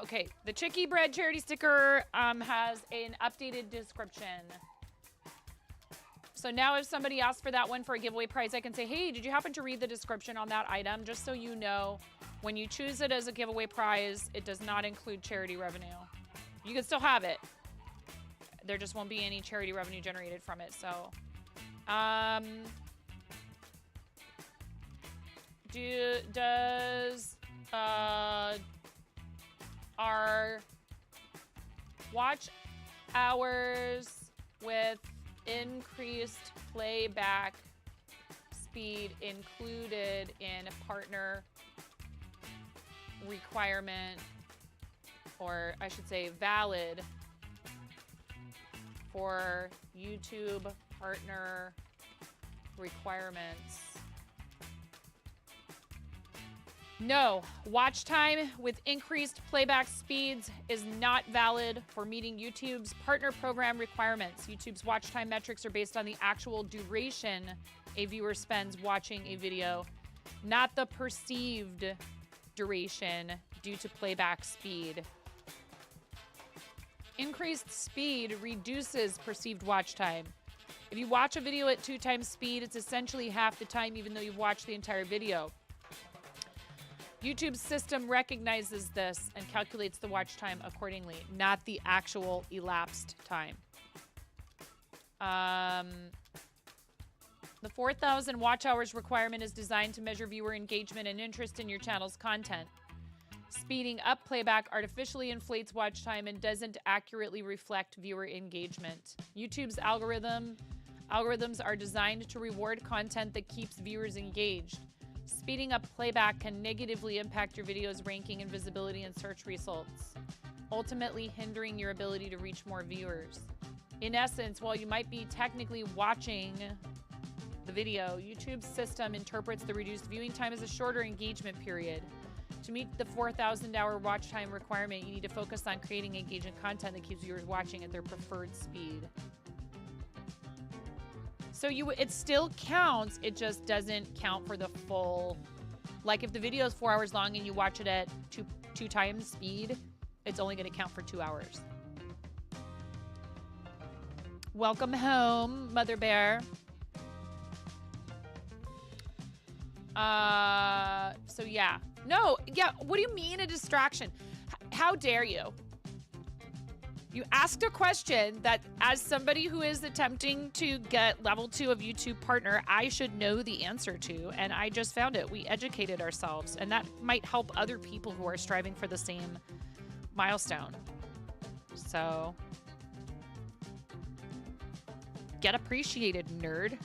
Okay, the Chicky Bread charity sticker has an updated description. So now if somebody asks for that one for a giveaway prize, I can say, hey, did you happen to read the description on that item? Just so you know, when you choose it as a giveaway prize, it does not include charity revenue. You can still have it. There just won't be any charity revenue generated from it. So, does our watch hours with increased playback speed included in a partner requirement, or I should say valid for YouTube partner requirements? No, watch time with increased playback speeds is not valid for meeting YouTube's partner program requirements. YouTube's watch time metrics are based on the actual duration a viewer spends watching a video, not the perceived duration due to playback speed. Increased speed reduces perceived watch time. If you watch a video at 2 times speed, it's essentially half the time even though you've watched the entire video. YouTube's system recognizes this and calculates the watch time accordingly, not the actual elapsed time. The 4,000 watch hours requirement is designed to measure viewer engagement and interest in your channel's content. Speeding up playback artificially inflates watch time and doesn't accurately reflect viewer engagement. YouTube's algorithms are designed to reward content that keeps viewers engaged. Speeding up playback can negatively impact your video's ranking and visibility in search results, ultimately hindering your ability to reach more viewers. In essence, while you might be technically watching the video, YouTube's system interprets the reduced viewing time as a shorter engagement period. To meet the 4,000-hour watch time requirement, you need to focus on creating engaging content that keeps viewers watching at their preferred speed. So it still counts, it just doesn't count for the full. Like if the video is 4 hours long and you watch it at two times speed, it's only going to count for 2 hours. Welcome home, Mother Bear. So yeah. No, yeah, what do you mean a distraction? How dare you? You asked a question that, as somebody who is attempting to get level 2 of YouTube partner, I should know the answer to, and I just found it. We educated ourselves, and that might help other people who are striving for the same milestone. So, get appreciated, nerd.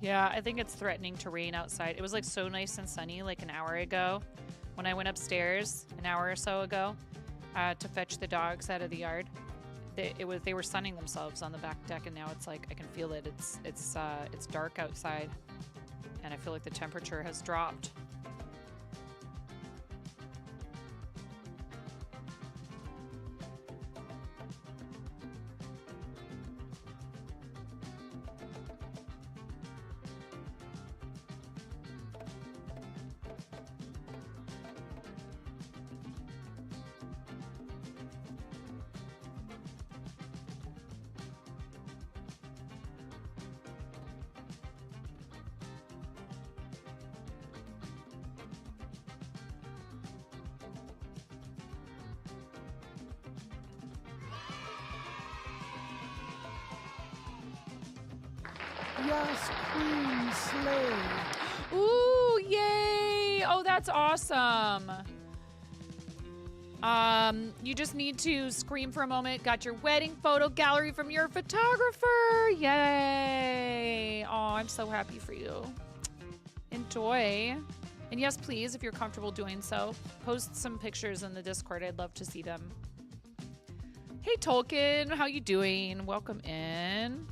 Yeah, I think it's threatening to rain outside. It was like so nice and sunny like an hour ago when I went upstairs an hour or so ago to fetch the dogs out of the yard. They were sunning themselves on the back deck, and now it's like I can feel it. It's dark outside, and I feel like the temperature has dropped. Yes, Queen Slay. Ooh, yay! Oh, that's awesome. You just need to scream for a moment. Got your wedding photo gallery from your photographer. Yay! Oh, I'm so happy for you. Enjoy. And yes, please, if you're comfortable doing so, post some pictures in the Discord. I'd love to see them. Hey, Tolkien, how you doing? Welcome in.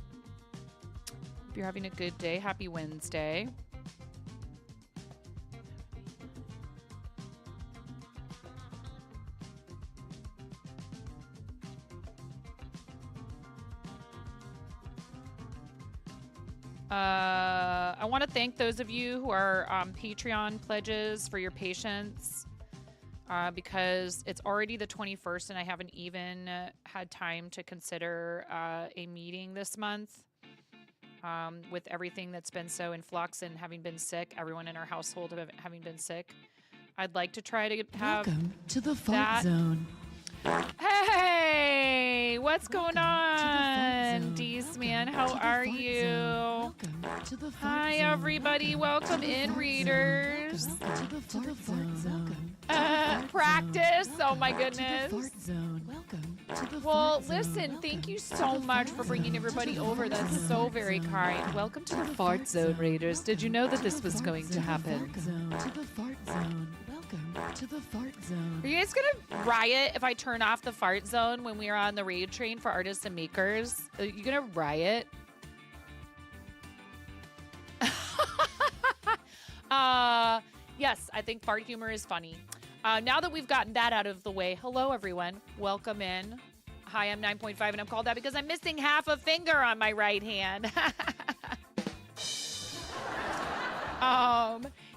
Hope you're having a good day. Happy Wednesday. I want to thank those of you who are Patreon pledges for your patience because it's already the 21st and I haven't even had time to consider a meeting this month. With everything that's been so in flux and having been sick, everyone in our household having been sick, I'd like to try to have Welcome to the Fart Zone. Hey! Hey, what's going on? Dees, man, how are you? Hi, everybody. Welcome in, readers. Practice. Oh, my goodness. Well, listen, thank you so much for bringing everybody over. That's so very kind. Welcome to the Fart Zone, readers. Did you know that this was going to happen? To the fart zone. Are you guys gonna riot if I turn off the fart zone when we are on the raid train for artists and makers? Are you gonna riot? Yes, I think fart humor is funny. Now that we've gotten that out of the way, hello everyone. Welcome in. Hi, I'm 9.5 and I'm called that because I'm missing half a finger on my right hand.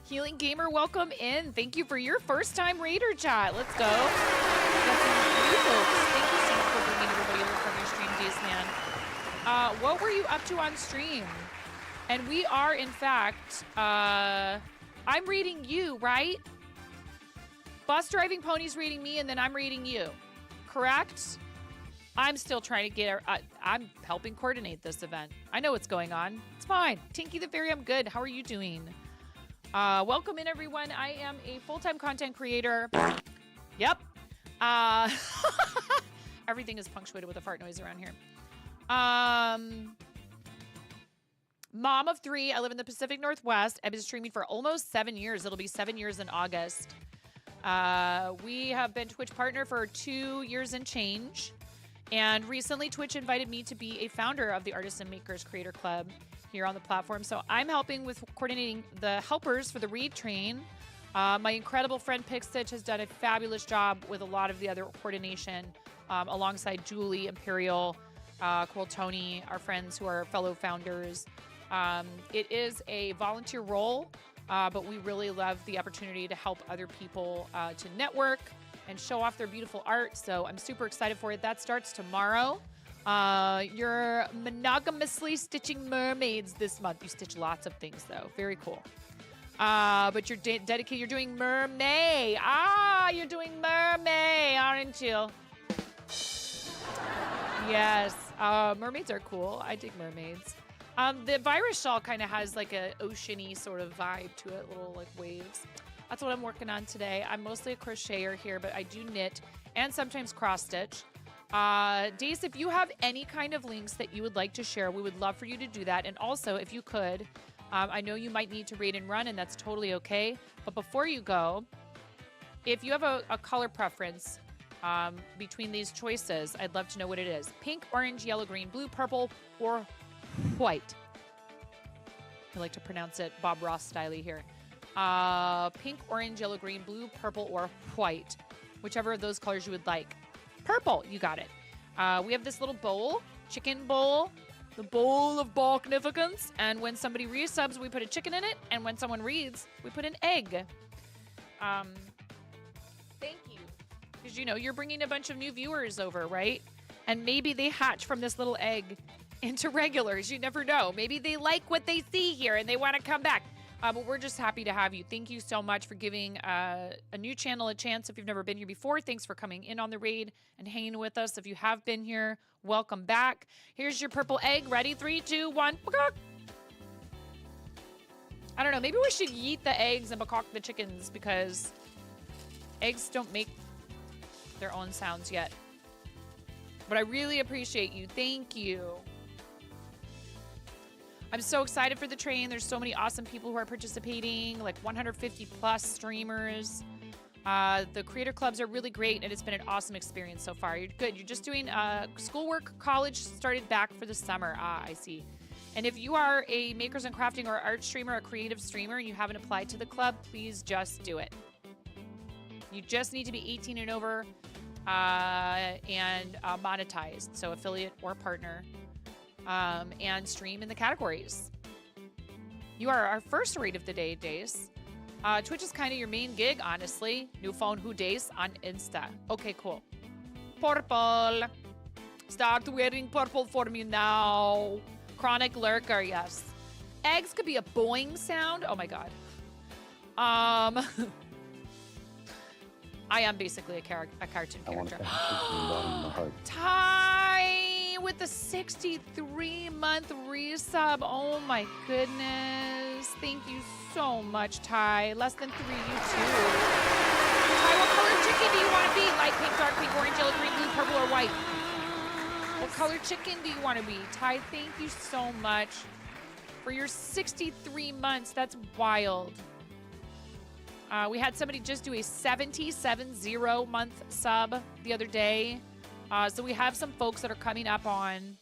Healing Gamer, welcome in. Thank you for your first time Raider chat. Let's go. Got some new folks. Thank you so much for bringing everybody over from your stream, Days Man. What were you up to on stream? And we are, in fact, I'm reading you, right? Bus Driving Pony's reading me, and then I'm reading you. Correct? I'm still trying to get... I'm helping coordinate this event. I know what's going on. It's fine. Tinky the Fairy, I'm good. How are you doing? Welcome in, everyone. I am a full-time content creator. Yep. Everything is punctuated with a fart noise around here. Mom of 3. I live in the Pacific Northwest. I've been streaming for almost 7 years. It'll be 7 years in August. We have been Twitch partner for 2 years and change. And recently, Twitch invited me to be a founder of the Artists and Makers Creator Club here on the platform. So I'm helping with coordinating the helpers for the read train. My incredible friend Pixstitch has done a fabulous job with a lot of the other coordination alongside Julie, Imperial, Cool Tony, our friends who are fellow founders. It is a volunteer role, but we really love the opportunity to help other people to network and show off their beautiful art. So I'm super excited for it. That starts tomorrow. You're monogamously stitching mermaids this month. You stitch lots of things, though. Very cool. But you're dedicated. You're doing mermaid. You're doing mermaid, aren't you? Yes. Mermaids are cool. I dig mermaids. The virus shawl kind of has like a oceany sort of vibe to it, little like waves. That's what I'm working on today. I'm mostly a crocheter here, but I do knit and sometimes cross stitch. Dace, if you have any kind of links that you would like to share, we would love for you to do that. And also, if you could, I know you might need to raid and run, and that's totally okay. But before you go, if you have a color preference between these choices, I'd love to know what it is. Pink, orange, yellow, green, blue, purple, or white. I like to pronounce it Bob Ross style here. Pink, orange, yellow, green, blue, purple, or white. Whichever of those colors you would like. Purple, you got it. We have this little bowl, chicken bowl, the bowl of balknificence. And when somebody resubs, we put a chicken in it. And when someone reads, we put an egg. Thank you. Because, you know, you're bringing a bunch of new viewers over, right? And maybe they hatch from this little egg into regulars. You never know. Maybe they like what they see here and they want to come back. But we're just happy to have you. Thank you so much for giving a new channel a chance. If you've never been here before, thanks for coming in on the raid and hanging with us. If you have been here, welcome back. Here's your purple egg. Ready? 3, 2, 1. I don't know. Maybe we should yeet the eggs and macaque the chickens because eggs don't make their own sounds yet. But I really appreciate you. Thank you. I'm so excited for the train. There's so many awesome people who are participating, like 150 plus streamers. The creator clubs are really great, and it's been an awesome experience so far. You're good. You're just doing schoolwork. College started back for the summer. I see. And if you are a makers and crafting or art streamer, a creative streamer, and you haven't applied to the club, please just do it. You just need to be 18 and over and monetized, so affiliate or partner. And stream in the categories. You are our first raid of the day, Dace. Twitch is kind of your main gig, honestly. New phone, who Dace on Insta. Okay, cool. Purple. Start wearing purple for me now. Chronic lurker, yes. Eggs could be a boing sound. Oh my god. I am basically a cartoon I want to character. thank you from the bottom of my heart. Ty with the 63-month resub. Oh my goodness. Thank you so much, Ty. Less than 3, you too. Ty, what color chicken do you want to be? Light pink, dark pink, orange, yellow, green, blue, purple, or white? What color chicken do you want to be? Ty, thank you so much for your 63 months. That's wild. We had somebody just do a 70-month sub the other day. So we have some folks that are coming up on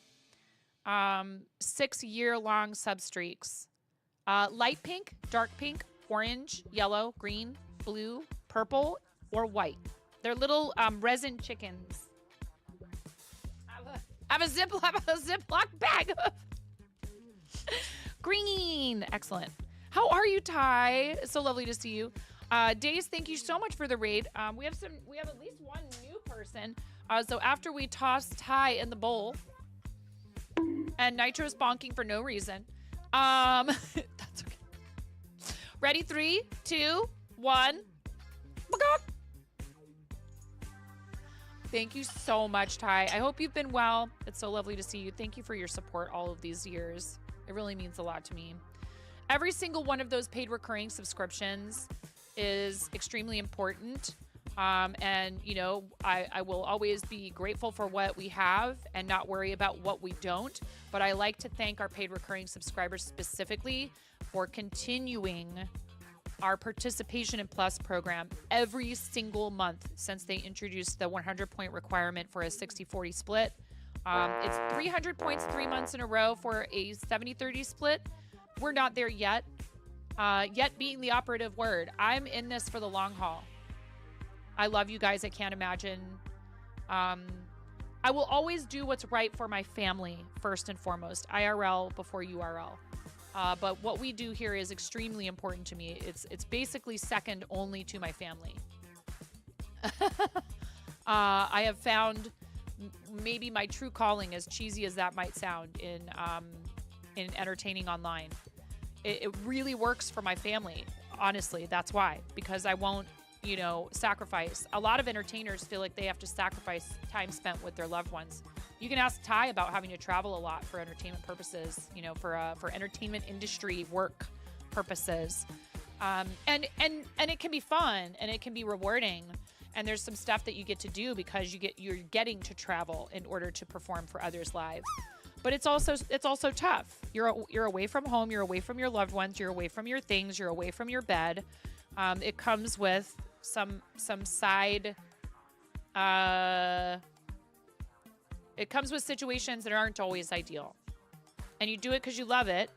6-year-long sub streaks. Light pink, dark pink, orange, yellow, green, blue, purple, or white. They're little resin chickens. I have a Ziploc bag of green. Excellent. How are you, Ty? It's so lovely to see you. Days, thank you so much for the raid. We have at least one new person. So after we toss Ty in the bowl, and Nitro's bonking for no reason. That's okay. Ready? 3, 2, 1. Thank you so much, Ty. I hope you've been well. It's so lovely to see you. Thank you for your support all of these years. It really means a lot to me. Every single one of those paid recurring subscriptions is extremely important. And, you know, I will always be grateful for what we have and not worry about what we don't. But I like to thank our paid recurring subscribers specifically for continuing our participation in Plus program every single month since they introduced the 100-point requirement for a 60-40 split. It's 300 points 3 months in a row for a 70-30 split. We're not there yet. Yet being the operative word. I'm in this for the long haul. I love you guys. I can't imagine. I will always do what's right for my family first and foremost. IRL before URL. But what we do here is extremely important to me. It's basically second only to my family. I have found maybe my true calling, as cheesy as that might sound, in entertaining online. It really works for my family. Honestly, that's why. Because I won't, you know, sacrifice. A lot of entertainers feel like they have to sacrifice time spent with their loved ones. You can ask Ty about having to travel a lot for entertainment purposes, you know, for entertainment industry work purposes. And it can be fun and it can be rewarding. And there's some stuff that you get to do because you're getting to travel in order to perform for others live. But it's also tough. You're away from home, you're away from your loved ones, you're away from your things, you're away from your bed. It comes with some side. It comes with situations that aren't always ideal, and you do it because you love it.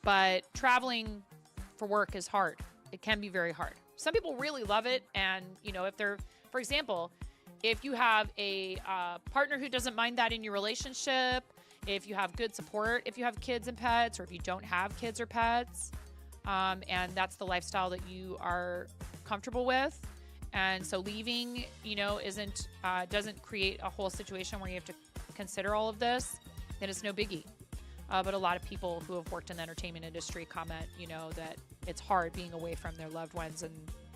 But traveling for work is hard. It can be very hard. Some people really love it, and you know, if they're, for example, if you have a partner who doesn't mind that in your relationship, if you have good support, if you have kids and pets, or if you don't have kids or pets, and that's the lifestyle that you are comfortable with, and so leaving, you know, doesn't create a whole situation where you have to consider all of this, then it's no biggie. But a lot of people who have worked in the entertainment industry comment, you know, that it's hard being away from their loved ones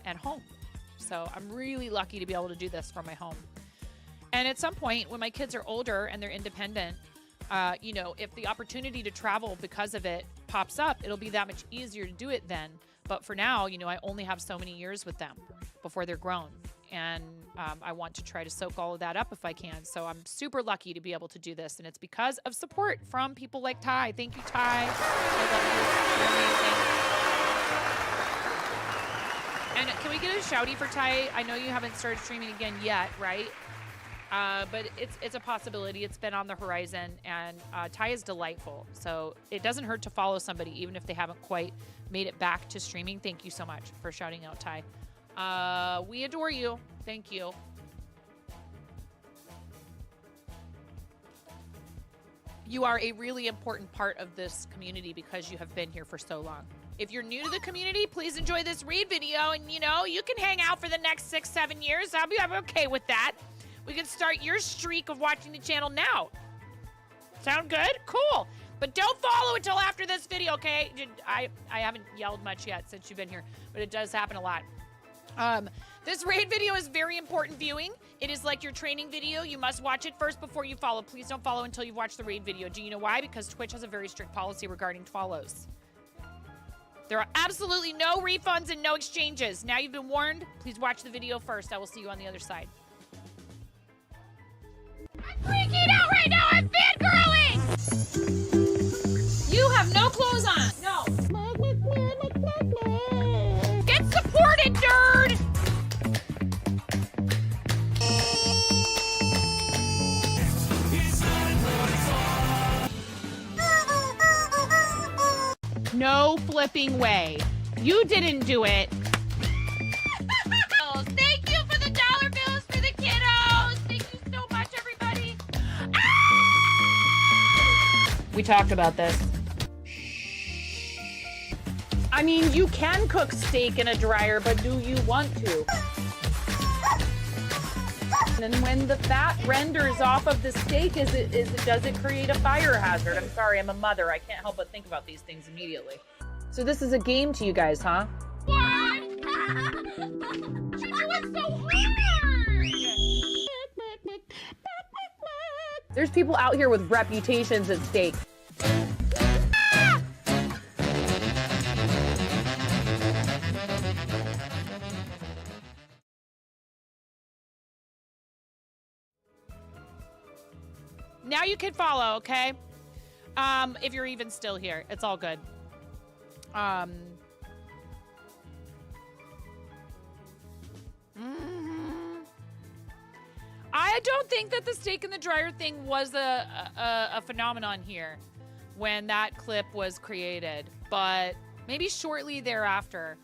and home. So I'm really lucky to be able to do this from my home. And at some point, when my kids are older and they're independent, you know, if the opportunity to travel because of it pops up, it'll be that much easier to do it then. But for now, you know, I only have so many years with them before they're grown. And I want to try to soak all of that up if I can. So I'm super lucky to be able to do this. And it's because of support from people like Ty. Thank you, Ty. I love you. You're amazing. And can we get a shouty for Ty? I know you haven't started streaming again yet, right? But it's a possibility. It's been on the horizon. And Ty is delightful. So it doesn't hurt to follow somebody, even if they haven't quite made it back to streaming. Thank you so much for shouting out Ty. We adore you. Thank you. You are a really important part of this community because you have been here for so long. If you're new to the community, please enjoy this read video, and you know, you can hang out for the next 6-7 years. I'm okay with that. We can start your streak of watching the channel now. Sound good? Cool. But don't follow until after this video, okay? I haven't yelled much yet since you've been here, but it does happen a lot. This raid video is very important viewing. It is like your training video. You must watch it first before you follow. Please don't follow until you've watched the raid video. Do you know why? Because Twitch has a very strict policy regarding follows. There are absolutely no refunds and no exchanges. Now you've been warned. Please watch the video first. I will see you on the other side. I'm freaking out right now. I'm fangirling. You have no clothes on. No. Get supported, nerd. No flipping way. You didn't do it. Thank you for the dollar bills for the kiddos. Thank you so much, everybody. Ah! We talked about this. I mean, you can cook steak in a dryer, but do you want to? And when the fat renders off of the steak, does it create a fire hazard? I'm sorry, I'm a mother. I can't help but think about these things immediately. So this is a game to you guys, huh? What? She went so hard! There's people out here with reputations at stake. Now you can follow, okay? If you're even still here, it's all good. I don't think that the steak in the dryer thing was a phenomenon here when that clip was created, but maybe shortly thereafter.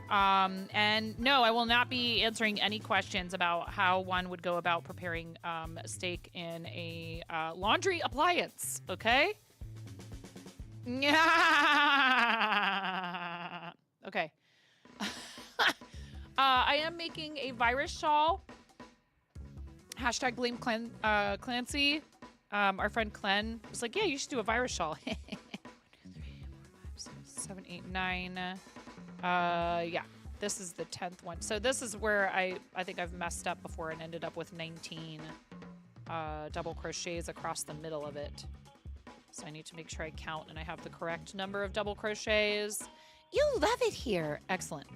And no, I will not be answering any questions about how one would go about preparing steak in a laundry appliance, okay? Okay. I am making a virus shawl. Hashtag blame Clancy. Our friend Clen was like, yeah, you should do a virus shawl. 1, 2, 3, 4, 5, 6, 7, 8, 9. Yeah, this is the 10th one. So this is where I think I've messed up before and ended up with 19 double crochets across the middle of it. So I need to make sure I count and I have the correct number of double crochets. You love it here. Excellent.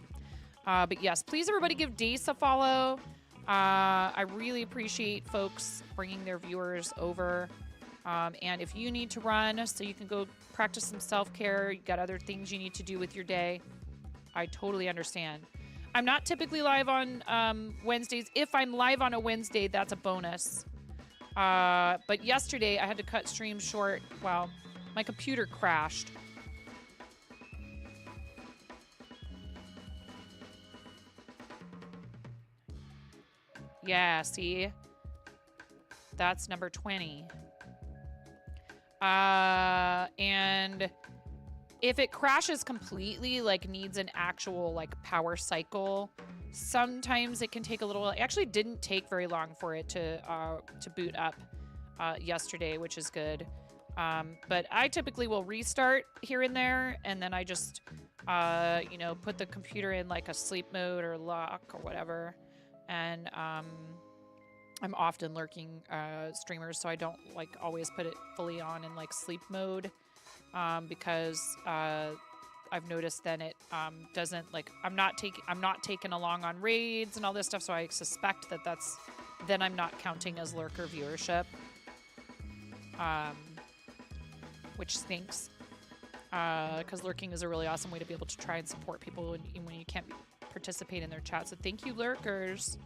But yes, please everybody give Dace a follow. I really appreciate folks bringing their viewers over. And if you need to run so you can go practice some self-care, you got other things you need to do with your day, I totally understand. I'm not typically live on Wednesdays. If I'm live on a Wednesday, that's a bonus. But yesterday I had to cut stream short. Well, my computer crashed. Yeah, see? That's number 20. And if it crashes completely, like needs an actual like power cycle, sometimes it can take a little while. It actually didn't take very long for it to boot up yesterday, which is good. But I typically will restart here and there, and then I just, you know, put the computer in like a sleep mode or lock or whatever. And I'm often lurking streamers, so I don't like always put it fully on in like sleep mode. Because I've noticed then it doesn't like I'm not taken along on raids and all this stuff, so I suspect that then I'm not counting as lurker viewership, which stinks, because lurking is a really awesome way to be able to try and support people when you can't participate in their chat. So thank you, lurkers.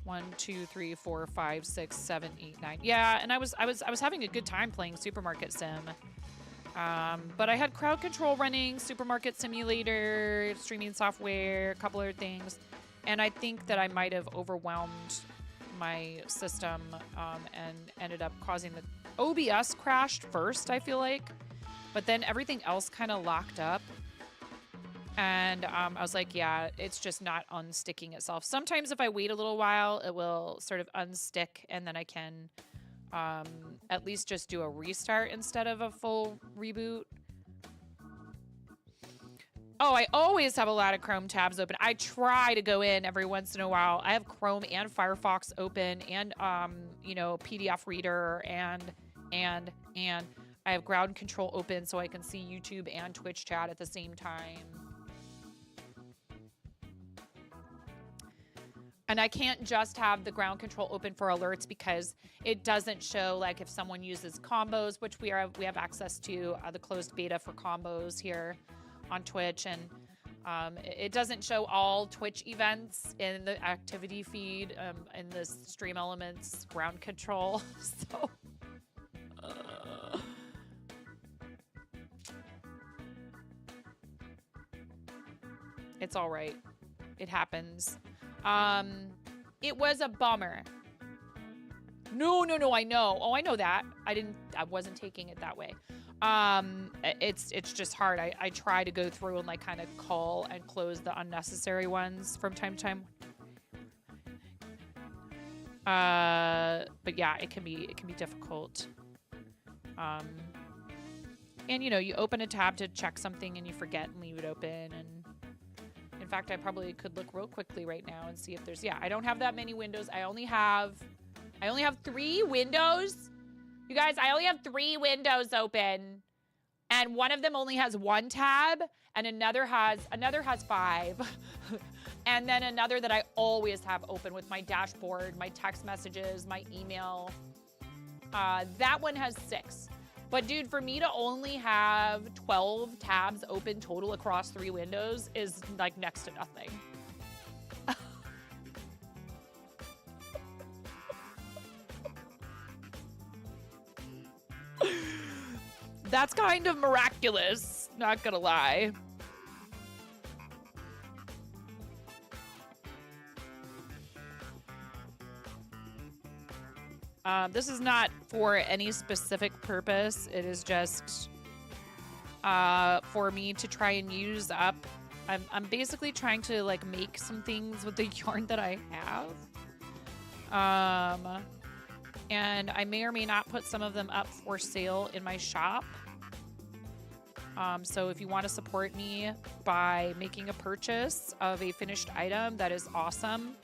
1, 2, 3, 4, 5, 6, 7, 8, 9. Yeah, and I was having a good time playing Supermarket Sim. But I had crowd control running, Supermarket Simulator, streaming software, a couple other things. And I think that I might have overwhelmed my system and ended up causing the OBS crashed first, I feel like. But then everything else kind of locked up. And I was like, yeah, it's just not unsticking itself. Sometimes if I wait a little while, it will sort of unstick, and then I can at least just do a restart instead of a full reboot. Oh, I always have a lot of Chrome tabs open. I try to go in every once in a while. I have Chrome and Firefox open and, you know, PDF reader and I have ground control open so I can see YouTube and Twitch chat at the same time. And I can't just have the ground control open for alerts because it doesn't show like if someone uses combos, which we have access to the closed beta for combos here on Twitch, and it doesn't show all Twitch events in the activity feed in the Stream Elements ground control. So it's all right. It happens. It was a bummer. No, I know. Oh, I know that. I wasn't taking it that way. It's just hard. I try to go through and like kind of cull and close the unnecessary ones from time to time. But yeah, it can be difficult. And you know, you open a tab to check something and you forget and leave it open. And in fact, I probably could look real quickly right now and see if there's, yeah, I don't have that many windows. I only have 3 windows. You guys, I only have 3 windows open, and one of them only has 1 tab, and another has 5, and then another that I always have open with my dashboard, my text messages, my email. That one has 6. But dude, for me to only have 12 tabs open total across 3 windows is like next to nothing. That's kind of miraculous, not gonna lie. This is not for any specific purpose. It is just for me to try and use up. I'm basically trying to like make some things with the yarn that I have. And I may or may not put some of them up for sale in my shop. So if you want to support me by making a purchase of a finished item, that is awesome.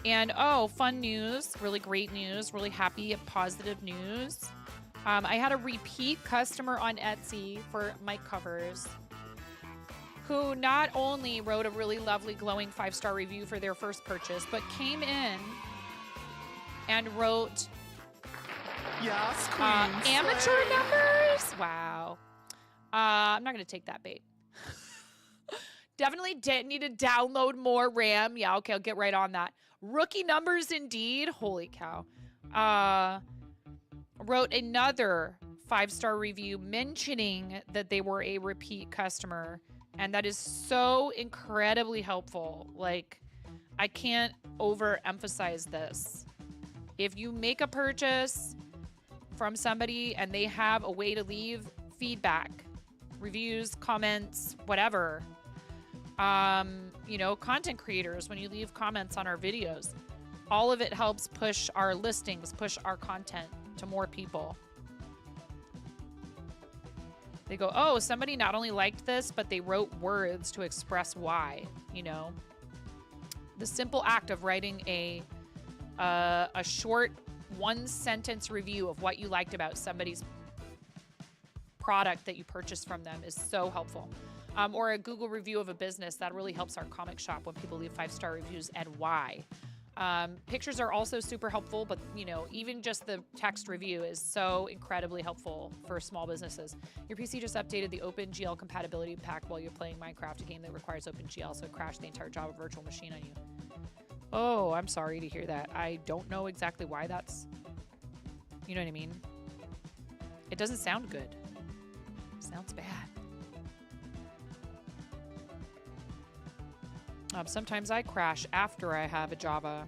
And oh, fun news, really great news, really happy, positive news. I had a repeat customer on Etsy for mic covers who not only wrote a really lovely glowing 5-star review for their first purchase, but came in and wrote amateur numbers. Wow. I'm not going to take that bait. Definitely need to download more RAM. Yeah, okay, I'll get right on that. Rookie numbers indeed. Holy cow. Wrote another 5-star review mentioning that they were a repeat customer. And that is so incredibly helpful. Like, I can't overemphasize this. If you make a purchase from somebody and they have a way to leave feedback, reviews, comments, whatever, you know, content creators, when you leave comments on our videos, all of it helps push our listings, push our content to more people. They go, oh, somebody not only liked this, but they wrote words to express why, you know. The simple act of writing a short 1-sentence review of what you liked about somebody's product that you purchased from them is so helpful. Or a Google review of a business, that really helps our comic shop when people leave 5-star reviews and why. Pictures are also super helpful, but you know, even just the text review is so incredibly helpful for small businesses. Your PC just updated the OpenGL compatibility pack while you're playing Minecraft, a game that requires OpenGL, so it crashed the entire Java virtual machine on you. Oh, I'm sorry to hear that. I don't know exactly why that's, you know what I mean? It doesn't sound good. It sounds bad. Sometimes I crash after I have a Java.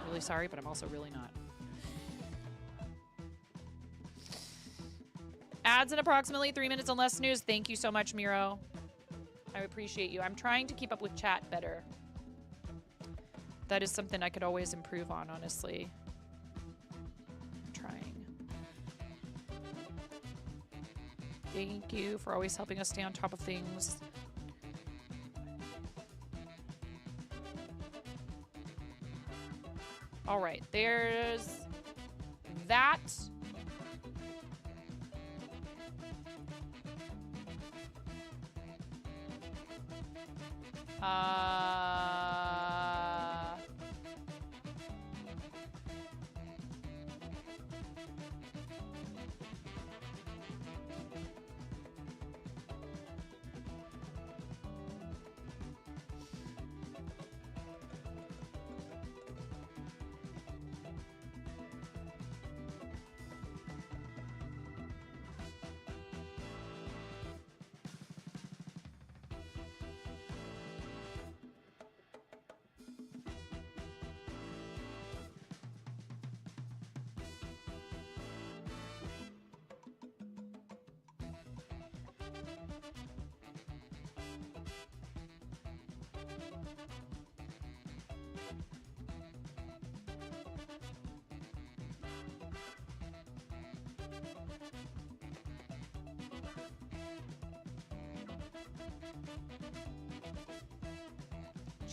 Really sorry, but I'm also really not. Ads in approximately 3 minutes and less news. Thank you so much, Miro. I appreciate you. I'm trying to keep up with chat better. That is something I could always improve on, honestly. I'm trying. Thank you for always helping us stay on top of things. All right, there's that.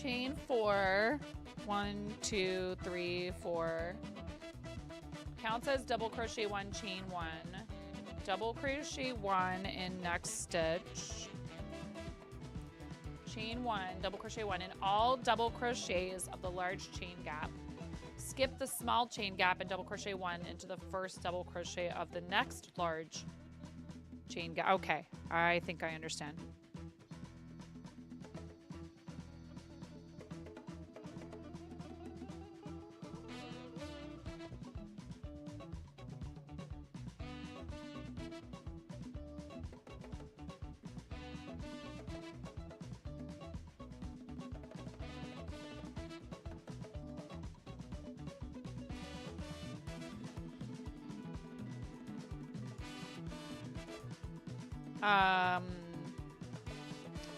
Chain 4. 1, 2, 3, 4. Counts as double crochet 1, chain 1. Double crochet 1 in next stitch. Chain 1, double crochet 1 in all double crochets of the large chain gap. Skip the small chain gap and double crochet 1 into the first double crochet of the next large chain gap. Okay, I think I understand.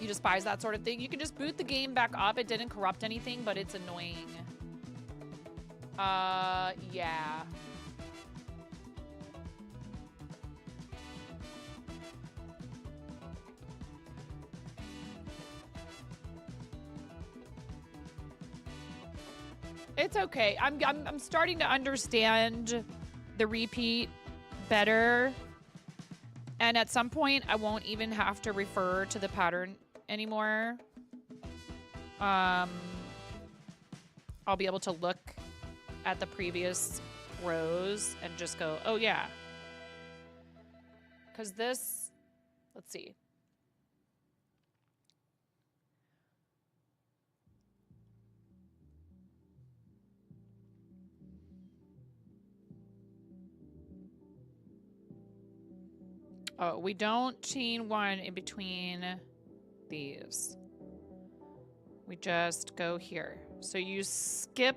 You despise that sort of thing. You can just boot the game back up. It didn't corrupt anything, but it's annoying. Yeah. It's okay. I'm starting to understand the repeat better. And at some point, I won't even have to refer to the pattern anymore. I'll be able to look at the previous rows and just go, oh yeah. Because this, let's see. Oh, we don't chain 1 in between these. We just go here. So you skip.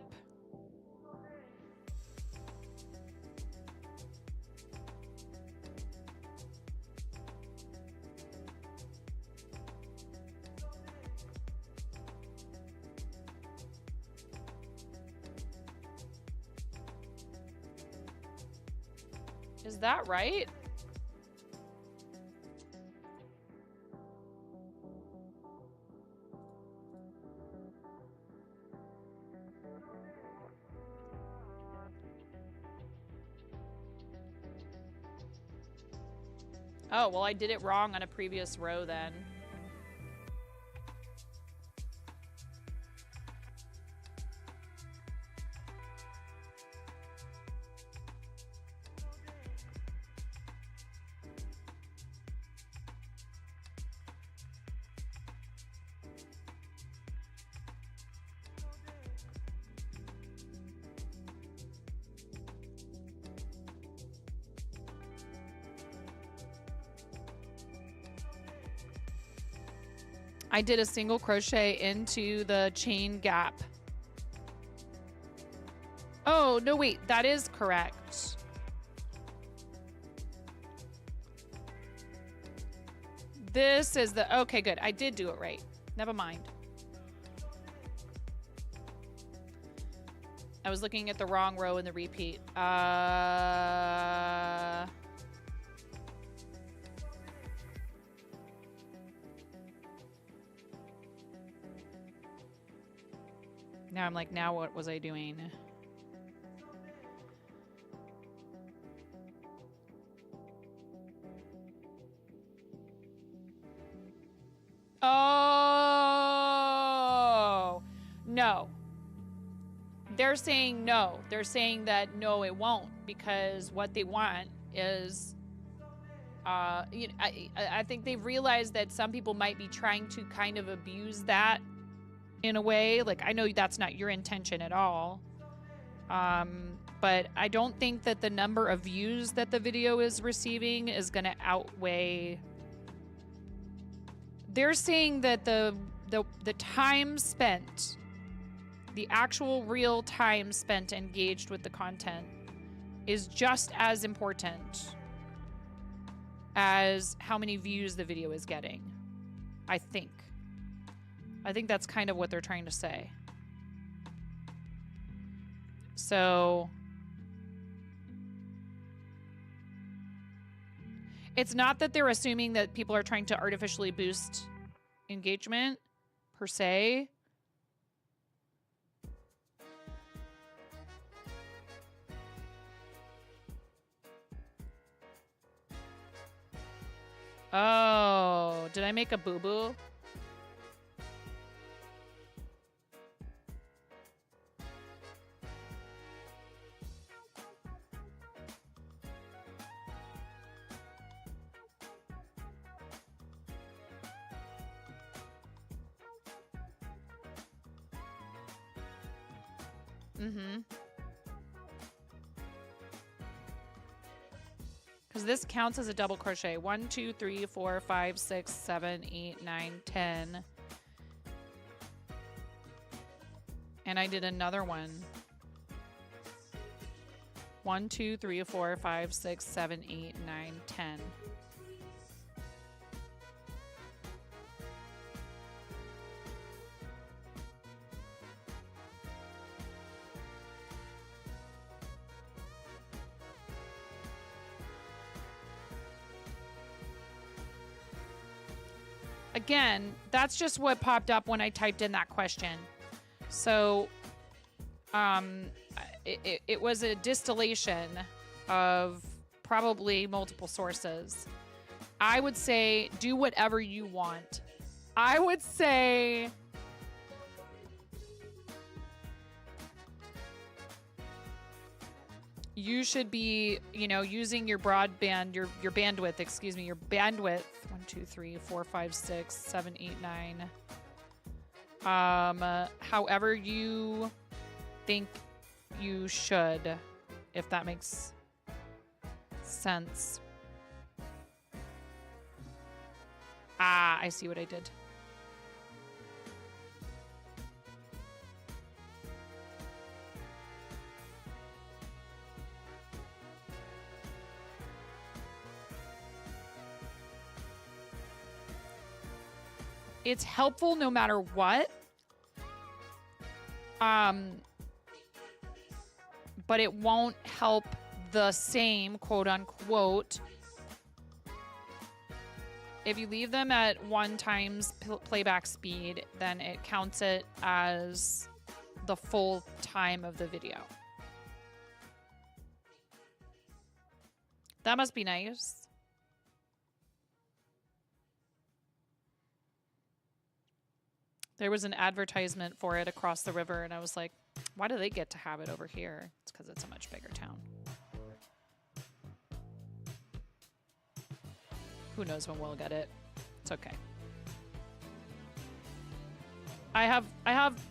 Is that right? Oh, well, I did it wrong on a previous row then. I did a single crochet into the chain gap. Oh, no, wait, that is correct. This is the, okay, good. I did do it right. Never mind. I was looking at the wrong row in the repeat. Now I'm like, now what was I doing? Oh, no. They're saying no. They're saying that no, it won't, because what they want is, you know, I think they've realized that some people might be trying to kind of abuse that in a way. Like, I know that's not your intention at all. But I don't think that the number of views that the video is receiving is going to outweigh. They're saying that the time spent, the actual real time spent engaged with the content, is just as important as how many views the video is getting. I think that's kind of what they're trying to say. So it's not that they're assuming that people are trying to artificially boost engagement per se. Oh, did I make a boo-boo? Mm-hmm. Because this counts as a double crochet. 1, 2, 3, 4, 5, 6, 7, 8, 9, 10. And I did another one. 1, 2, 3, 4, 5, 6, 7, 8, 9, 10. Again, that's just what popped up when I typed in that question. So, it was a distillation of probably multiple sources. I would say do whatever you want. I would say you should be, you know, using your broadband, your bandwidth, excuse me, your bandwidth. 1, 2, 3, 4, 5, 6, 7, 8, 9. However you think you should, if that makes sense. Ah, I see what I did. It's helpful no matter what. But it won't help the same, quote unquote, if you leave them at 1 times playback speed, then it counts it as the full time of the video. That must be nice. There was an advertisement for it across the river, and I was like, why do they get to have it over here? It's because it's a much bigger town. Who knows when we'll get it? It's okay. I have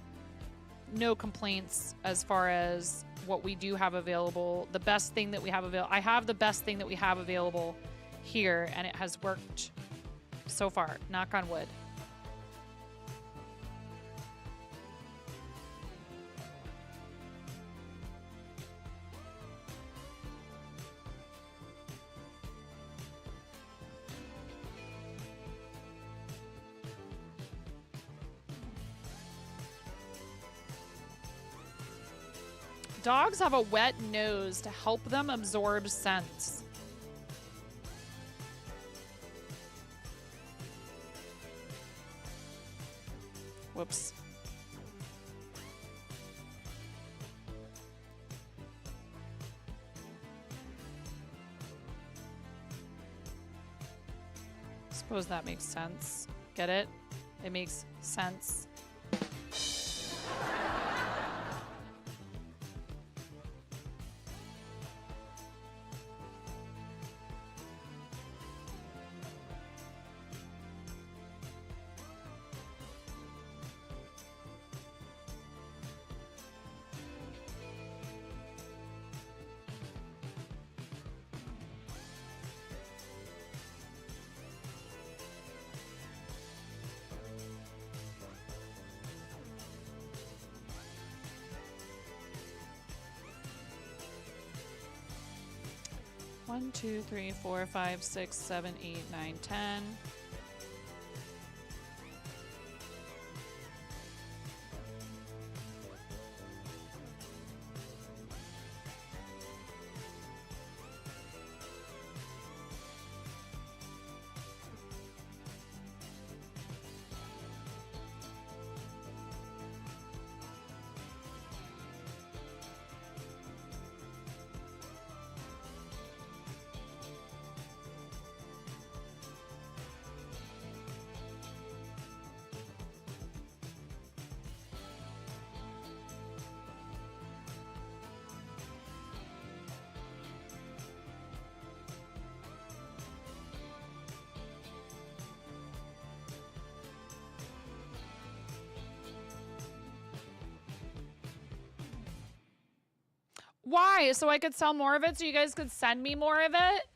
no complaints as far as what we do have available. The best thing that we have available. I have the best thing that we have available here, and it has worked so far. Knock on wood. Dogs have a wet nose to help them absorb scents. Whoops. Suppose that makes sense. Get it? It makes sense. One, two, three, 4, 5, 6, 7, 8, 9, 10. Why? So I could sell more of it so you guys could send me more of it?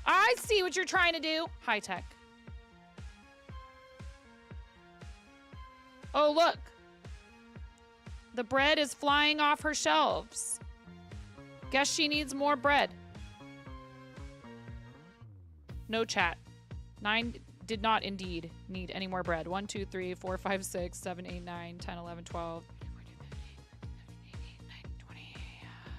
I see what you're trying to do. High tech. Oh, look. The bread is flying off her shelves. Guess she needs more bread. No chat. 9 did not indeed need any more bread. 1, 2, 3, 4, 5, 6, 7, 8, 9, 10, 11, 12.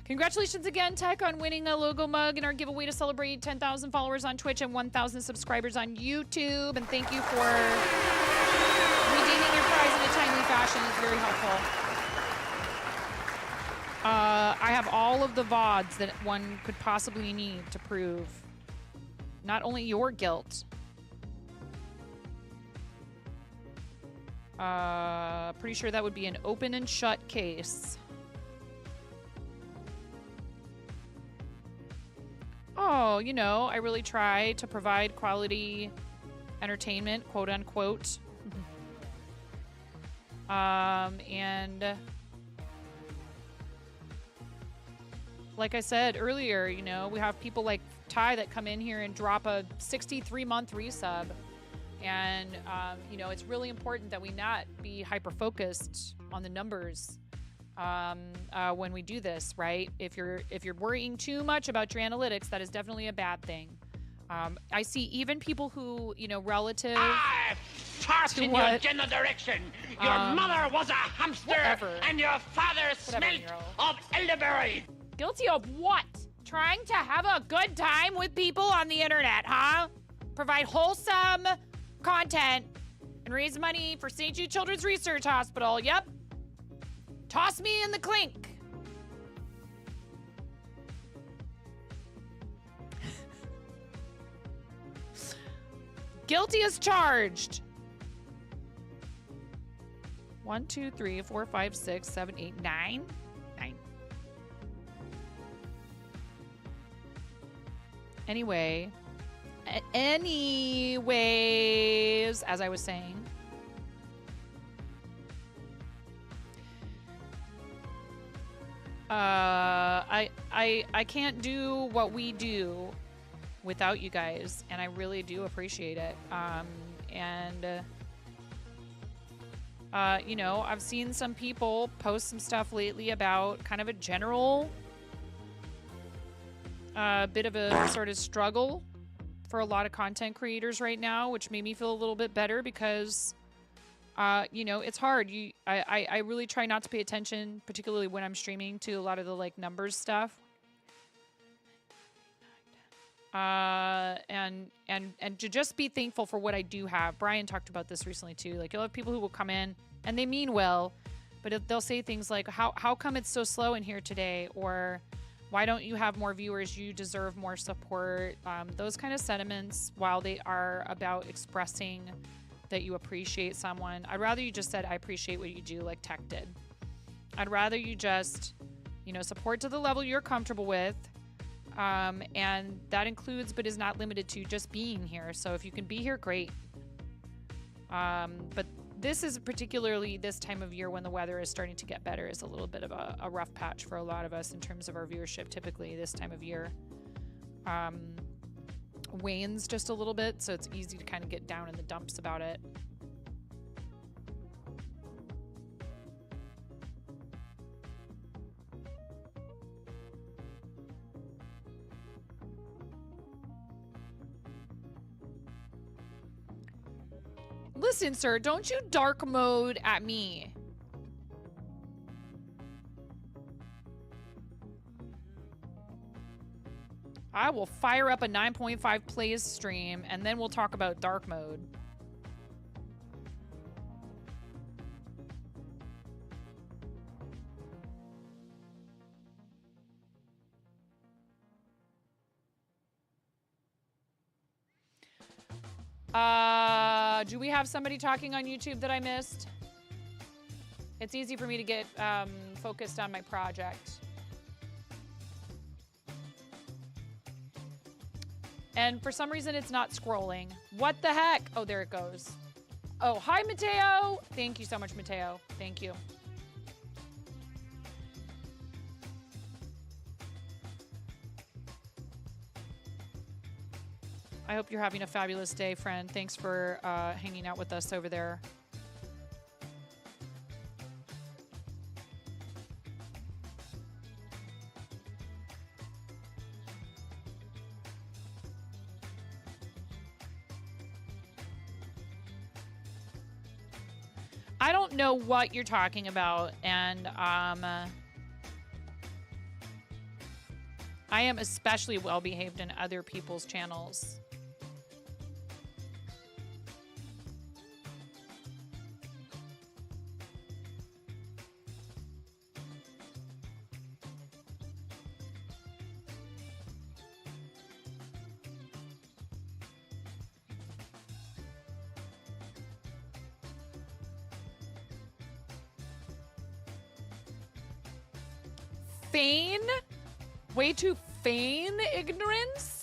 Congratulations again, Tech, on winning a logo mug in our giveaway to celebrate 10,000 followers on Twitch and 1,000 subscribers on YouTube. And thank you for redeeming your prize in a timely fashion. It's very helpful. I have all of the VODs that one could possibly need to prove not only your guilt. Pretty sure that would be an open and shut case. Oh, you know, I really try to provide quality entertainment, quote unquote. And like I said earlier, you know, we have people like Ty that come in here and drop a 63-month resub. And, you know, it's really important that we not be hyper-focused on the numbers when we do this, right? If you're worrying too much about your analytics, that is definitely a bad thing. I see even people who, you know, relative fart in your general direction. Your mother was a hamster, and your father smelt of elderberry. Guilty of what? Trying to have a good time with people on the internet, huh? Provide wholesome content and raise money for St. Jude Children's Research Hospital. Yep. Toss me in the clink. Guilty as charged. 1, 2, 3, 4, 5, 6, 7, 8, 9. 9. Anyways, as I was saying, I can't do what we do without you guys, and I really do appreciate it. You know, I've seen some people post some stuff lately about kind of a general bit of a sort of struggle for a lot of content creators right now, which made me feel a little bit better because you know, it's hard. I really try not to pay attention, particularly when I'm streaming, to a lot of the like numbers stuff. And to just be thankful for what I do have. Brian talked about this recently too. Like, you'll have people who will come in and they mean well, but they'll say things like, how come it's so slow in here today? Or Why don't you have more viewers? You deserve more support. Those kind of sentiments, while they are about expressing that you appreciate someone, I'd rather you just said, I appreciate what you do, like Tech did. I'd rather you just, you know, support to the level you're comfortable with. And that includes, but is not limited to, just being here. So if you can be here, great. But this is particularly this time of year when the weather is starting to get better, is a little bit of a rough patch for a lot of us in terms of our viewership. Typically this time of year wanes just a little bit, so it's easy to kind of get down in the dumps about it. Listen, sir, don't you dark mode at me. I will fire up a 9.5 plays stream, and then we'll talk about dark mode. Do we have somebody talking on YouTube that I missed? It's easy for me to get focused on my project. And for some reason, it's not scrolling. What the heck? Oh, there it goes. Oh, hi, Mateo. Thank you so much, Mateo. Thank you. I hope you're having a fabulous day, friend. Thanks for hanging out with us over there. I don't know what you're talking about, and I am especially well behaved in other people's channels. Feign? Way to feign ignorance?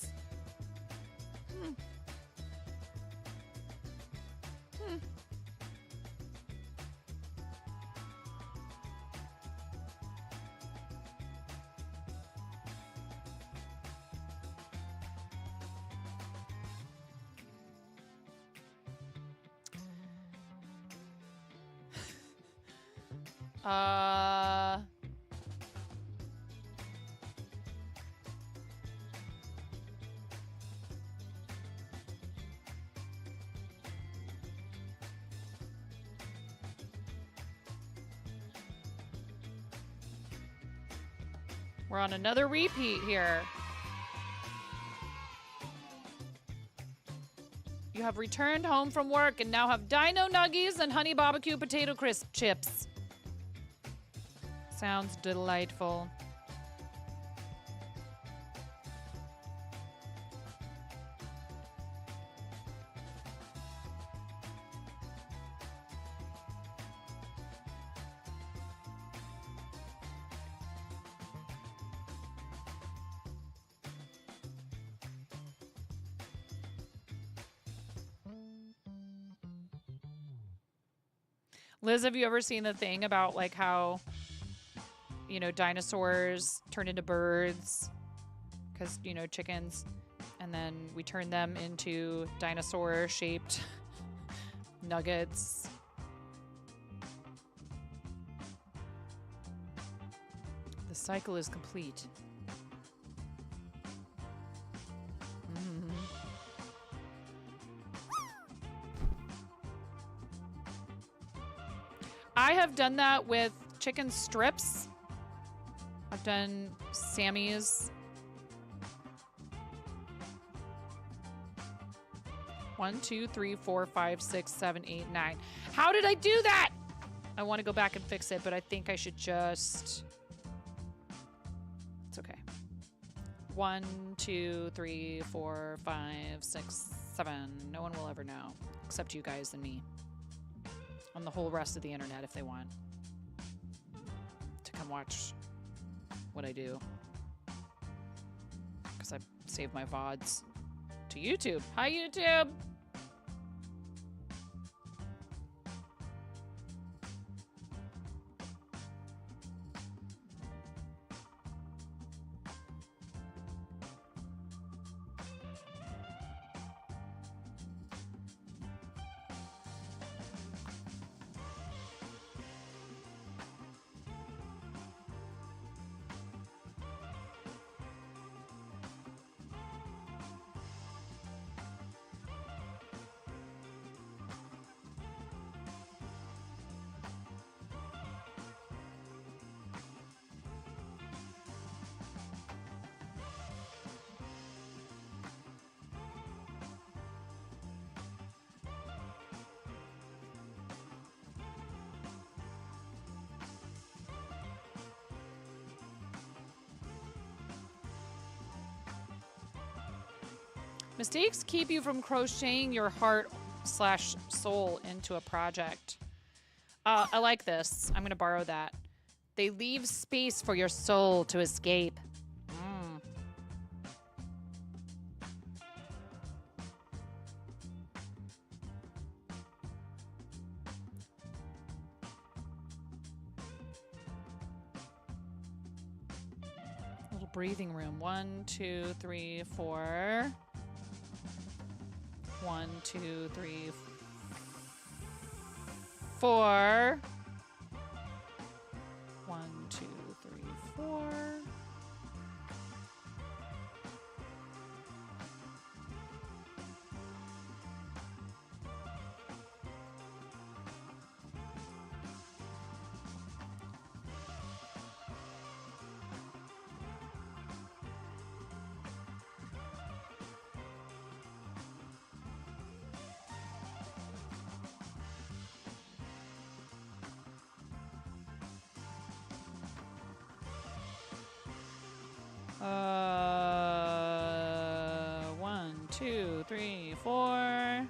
We're on another repeat here. You have returned home from work and now have dino nuggies and honey barbecue potato crisp chips. Sounds delightful. Liz, have you ever seen the thing about like how, you know, dinosaurs turn into birds? Because, you know, chickens, and then we turn them into dinosaur-shaped nuggets. The cycle is complete. I have done that with chicken strips. I've done Sammy's. 1, 2, 3, 4, 5, 6, 7, 8, 9. How did I do that? I want to go back and fix it, but I think I should just... It's okay. 1, 2, 3, 4, 5, 6, 7. No one will ever know except you guys and me. On the whole rest of the internet if they want to come watch what I do. Because I save my VODs to YouTube. Hi, YouTube! Mistakes keep you from crocheting your heart/soul into a project. I like this. I'm going to borrow that. They leave space for your soul to escape. Little breathing room. 1, 2, 3, 4. 1, 2, 3, 4. 1, 2, 3, 4. One, 2, 3, 4.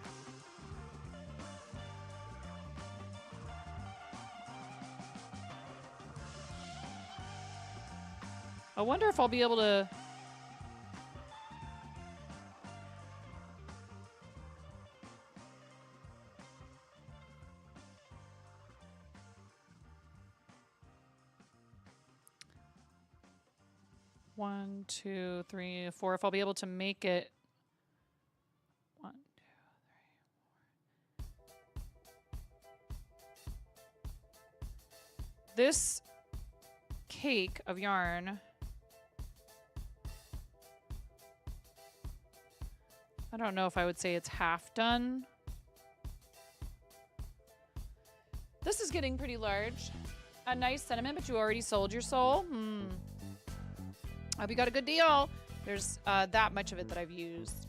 I wonder if I'll be able to... One, 2, 3, 4. If I'll be able to make it. 1, 2, 3, 4. This cake of yarn. I don't know if I would say it's half done. This is getting pretty large. A nice sentiment, but you already sold your soul. I hope you got a good deal. There's that much of it that I've used.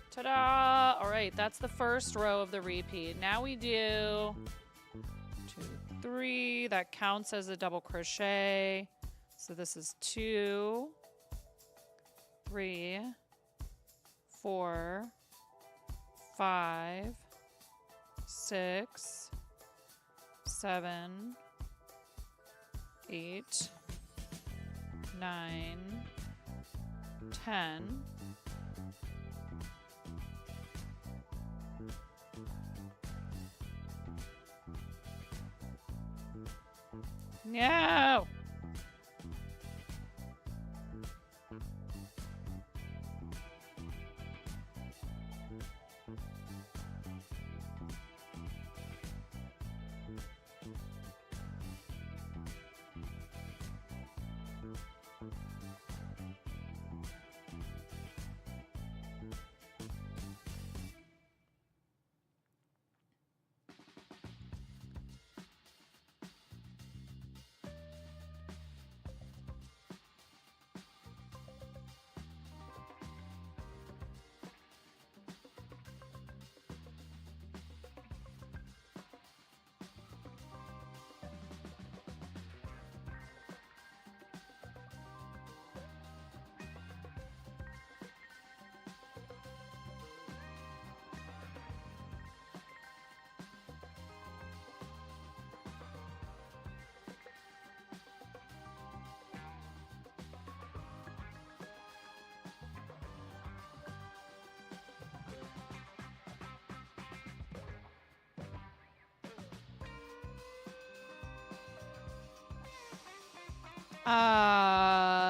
Ta-da! All right, that's the first row of the repeat. Now we do 2, 3. That counts as a double crochet. So this is 2, 3, 4, 5, 6, 7, 8, 9, 10, No.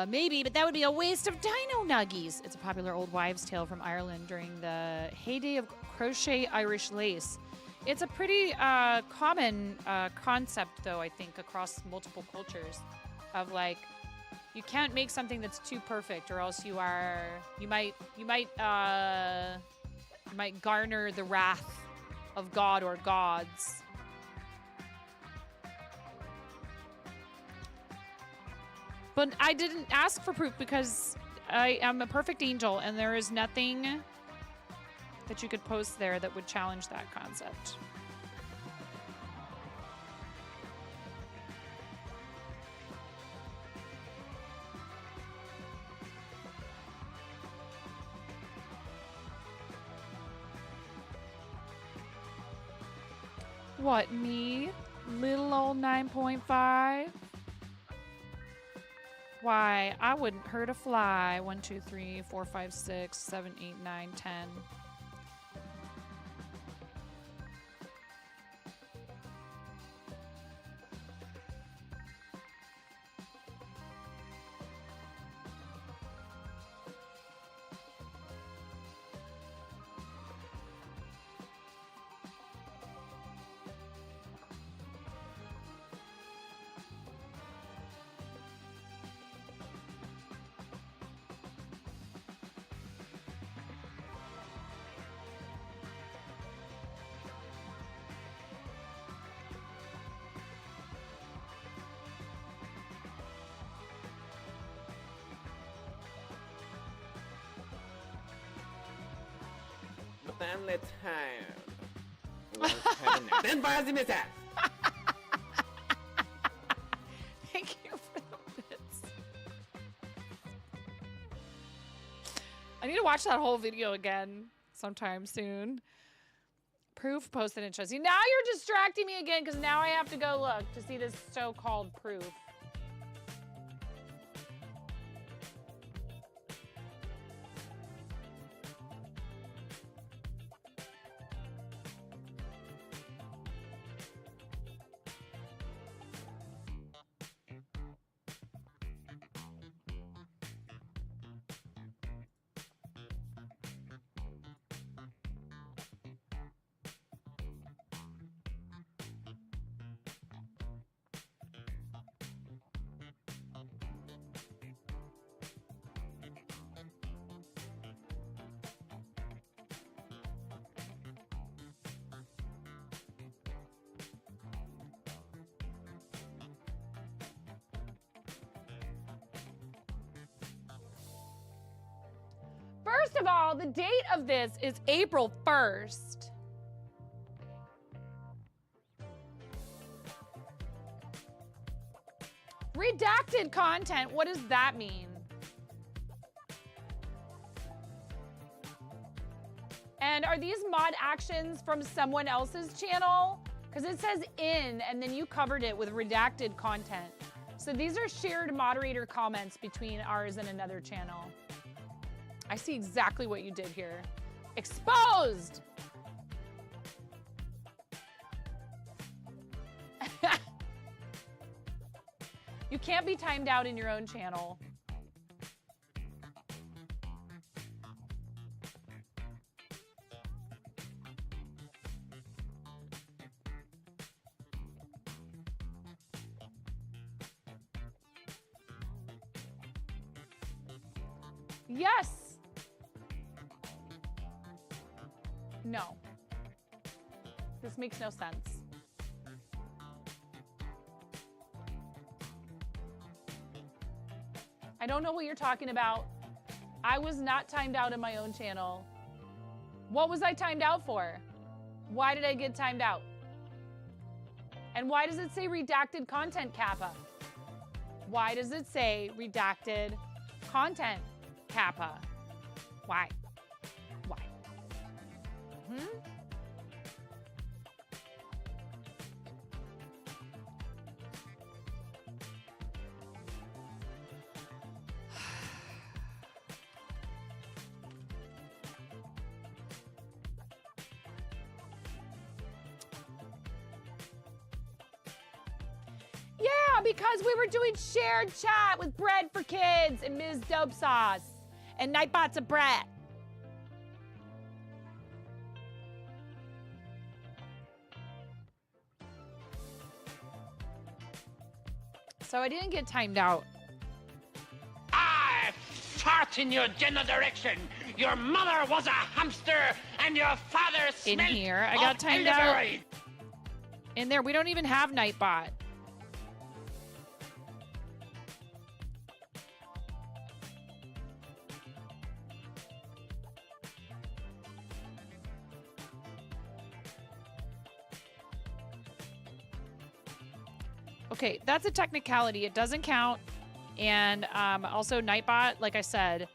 Maybe, but that would be a waste of dino nuggies. It's a popular old wives' tale from Ireland during the heyday of crochet Irish lace. It's a pretty common concept, though, I think, across multiple cultures of like, you can't make something that's too perfect, or else you might garner the wrath of God or gods. But I didn't ask for proof because I am a perfect angel, and there is nothing that you could post there that would challenge that concept. What, me? Little old 9.5? Why, I wouldn't hurt a fly. 1, 2, 3, 4, 5, 6, 7, 8, 9, 10. Thank you for the bits. I need to watch that whole video again sometime soon. Proof posted in Chelsea. Now you're distracting me again because now I have to go look to see this so-called proof. First of all, the date of this is April 1st. Redacted content, what does that mean? And are these mod actions from someone else's channel? Because it says in, and then you covered it with redacted content. So these are shared moderator comments between ours and another channel. I see exactly what you did here. Exposed! You can't be timed out in your own channel. Yes. No. This makes no sense. I don't know what you're talking about. I was not timed out in my own channel. What was I timed out for? Why did I get timed out? And why does it say redacted content, Kappa? Why does it say redacted content, Kappa? Why? Why? Yeah, because we were doing shared chat with Bread for Kids and Ms. Dope Sauce and Nightbot's a brat. So I didn't get timed out. I fart in your general direction. Your mother was a hamster and your father smelled In here, I got of timed out. elderberry. In there, we don't even have Nightbot. Okay, that's a technicality. It doesn't count. And also Nightbot, like I said,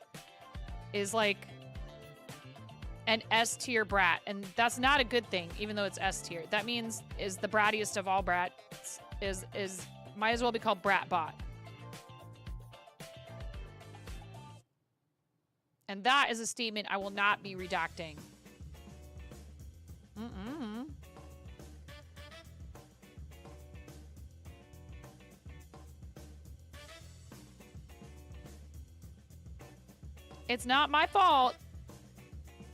is like an S tier brat. And that's not a good thing, even though it's S tier. That means is the brattiest of all brats, is might as well be called Bratbot. And that is a statement I will not be redacting. It's not my fault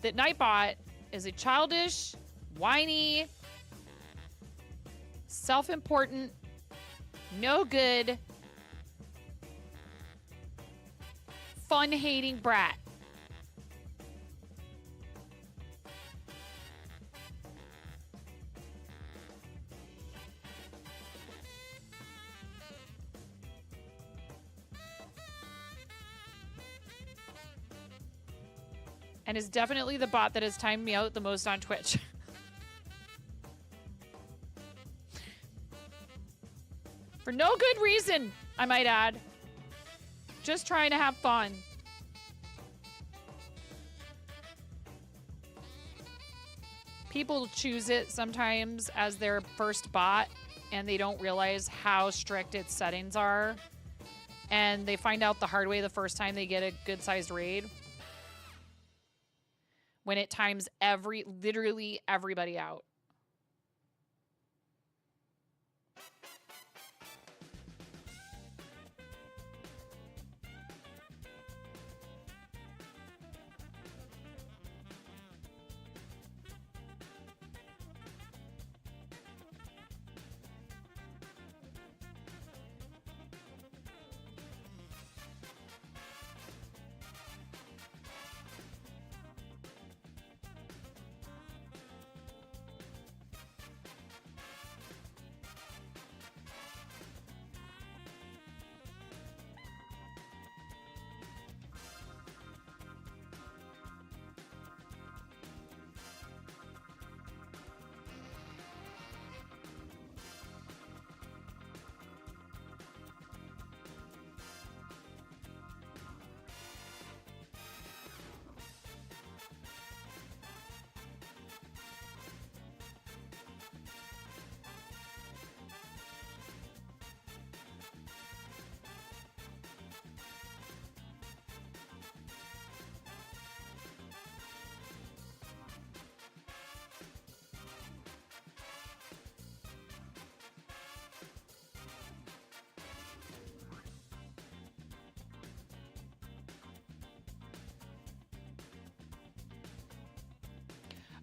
that Nightbot is a childish, whiny, self-important, no good, fun-hating brat. And is definitely the bot that has timed me out the most on Twitch. For no good reason, I might add. Just trying to have fun. People choose it sometimes as their first bot, and they don't realize how strict its settings are. And they find out the hard way the first time they get a good-sized raid. When it times literally everybody out.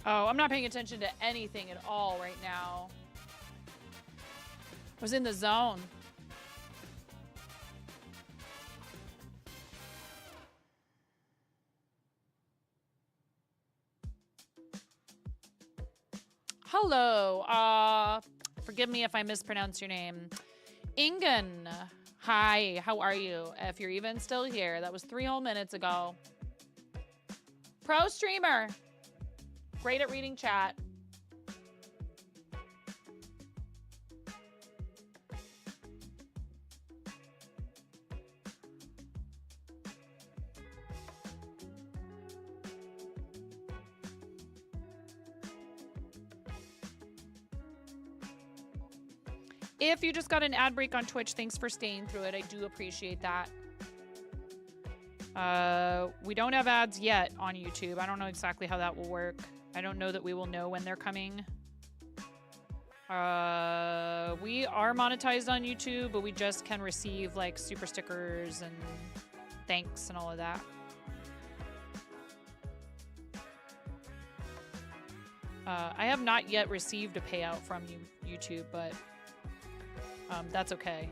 Oh, I'm not paying attention to anything at all right now. I was in the zone. Hello. Forgive me if I mispronounce your name. Ingen. Hi, how are you? If you're even still here, that was 3 whole minutes ago. Pro streamer. Great at reading chat. If you just got an ad break on Twitch, thanks for staying through it. I do appreciate that. We don't have ads yet on YouTube. I don't know exactly how that will work. I don't know that we will know when they're coming. We are monetized on YouTube, but we just can receive like super stickers and thanks and all of that. I have not yet received a payout from YouTube, but that's okay.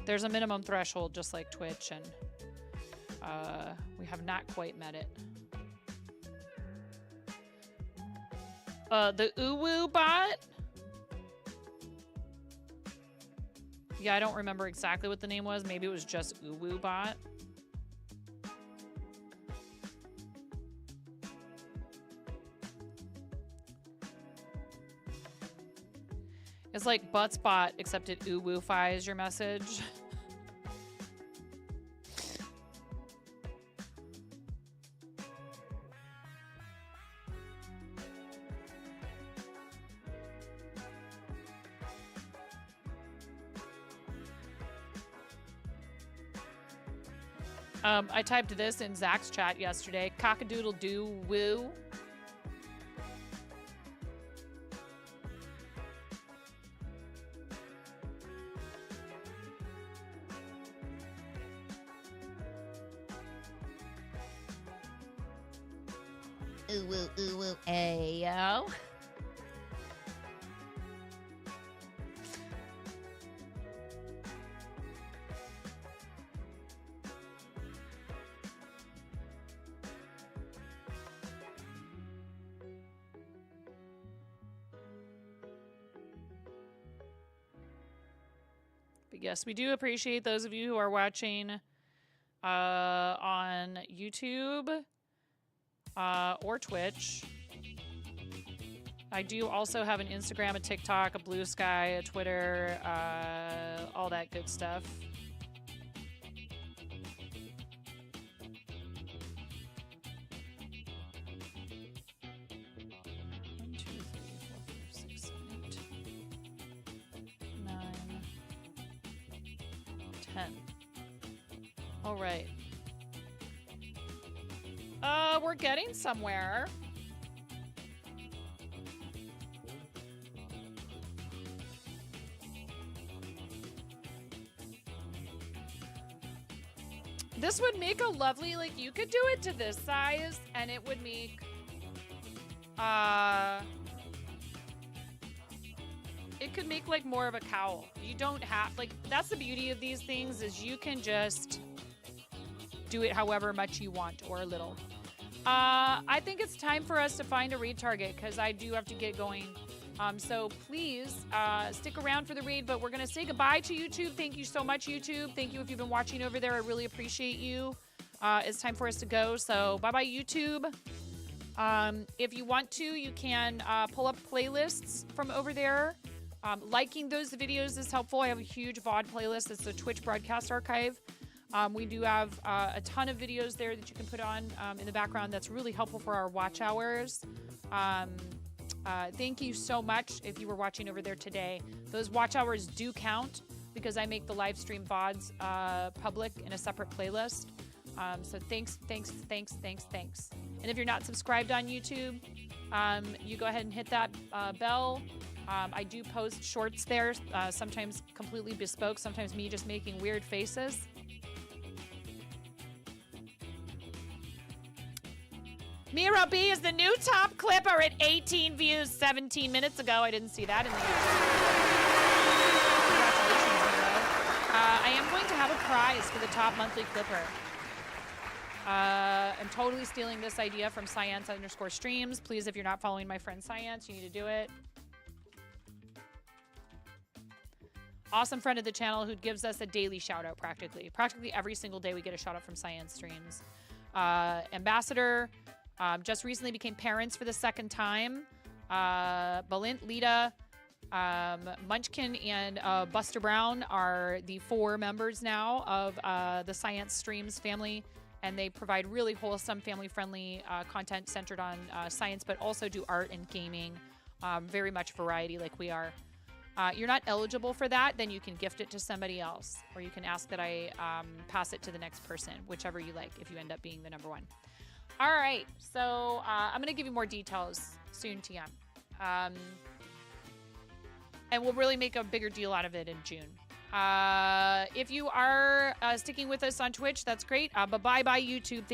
There's a minimum threshold just like Twitch, and we have not quite met it. The Uwu bot? Yeah, I don't remember exactly what the name was. Maybe it was just Uwu bot. It's like Buttsbot, except it Uwu-fies your message. I typed this in Zach's chat yesterday. Cock-a-doodle-doo-woo. Ooh-woo, ayo. But yes, we do appreciate those of you who are watching on YouTube or Twitch. I do also have an Instagram, a TikTok, a Blue Sky, a Twitter, all that good stuff. All right. We're getting somewhere. This would make a lovely, like, you could do it to this size and it would make, it could make like more of a cowl. You don't have, like, that's the beauty of these things is you can just do it however much you want or little. I think it's time for us to find a read target because I do have to get going. So please stick around for the read, but we're going to say goodbye to YouTube. Thank you so much, YouTube. Thank you if you've been watching over there. I really appreciate you. It's time for us to go. So bye-bye, YouTube. If you want to, you can pull up playlists from over there. Liking those videos is helpful. I have a huge VOD playlist. It's a Twitch broadcast archive. We do have a ton of videos there that you can put on in the background. That's really helpful for our watch hours. Thank you so much if you were watching over there today. Those watch hours do count because I make the live stream VODs public in a separate playlist. So thanks. And if you're not subscribed on YouTube, you go ahead and hit that bell I do post shorts there, sometimes completely bespoke, sometimes me just making weird faces. Miro B is the new top clipper at 18 views 17 minutes ago. I didn't see that in the Congratulations, Miro. I am going to have a prize for the top monthly clipper. I'm totally stealing this idea from Science_streams. Please, if you're not following my friend Science, you need to do it. Awesome friend of the channel who gives us a daily shout out practically. Practically every single day we get a shout out from Science Streams. Ambassador just recently became parents for the second time. Balint, Lita, Munchkin, and Buster Brown are the 4 members now of the Science Streams family. And they provide really wholesome, family-friendly content centered on science, but also do art and gaming. Very much variety like we are. You're not eligible for that, then you can gift it to somebody else. Or you can ask that I pass it to the next person, whichever you like, if you end up being the number 1. All right, so I'm going to give you more details soon, TM. And we'll really make a bigger deal out of it in June. If you are sticking with us on Twitch, that's great. But bye-bye, YouTube.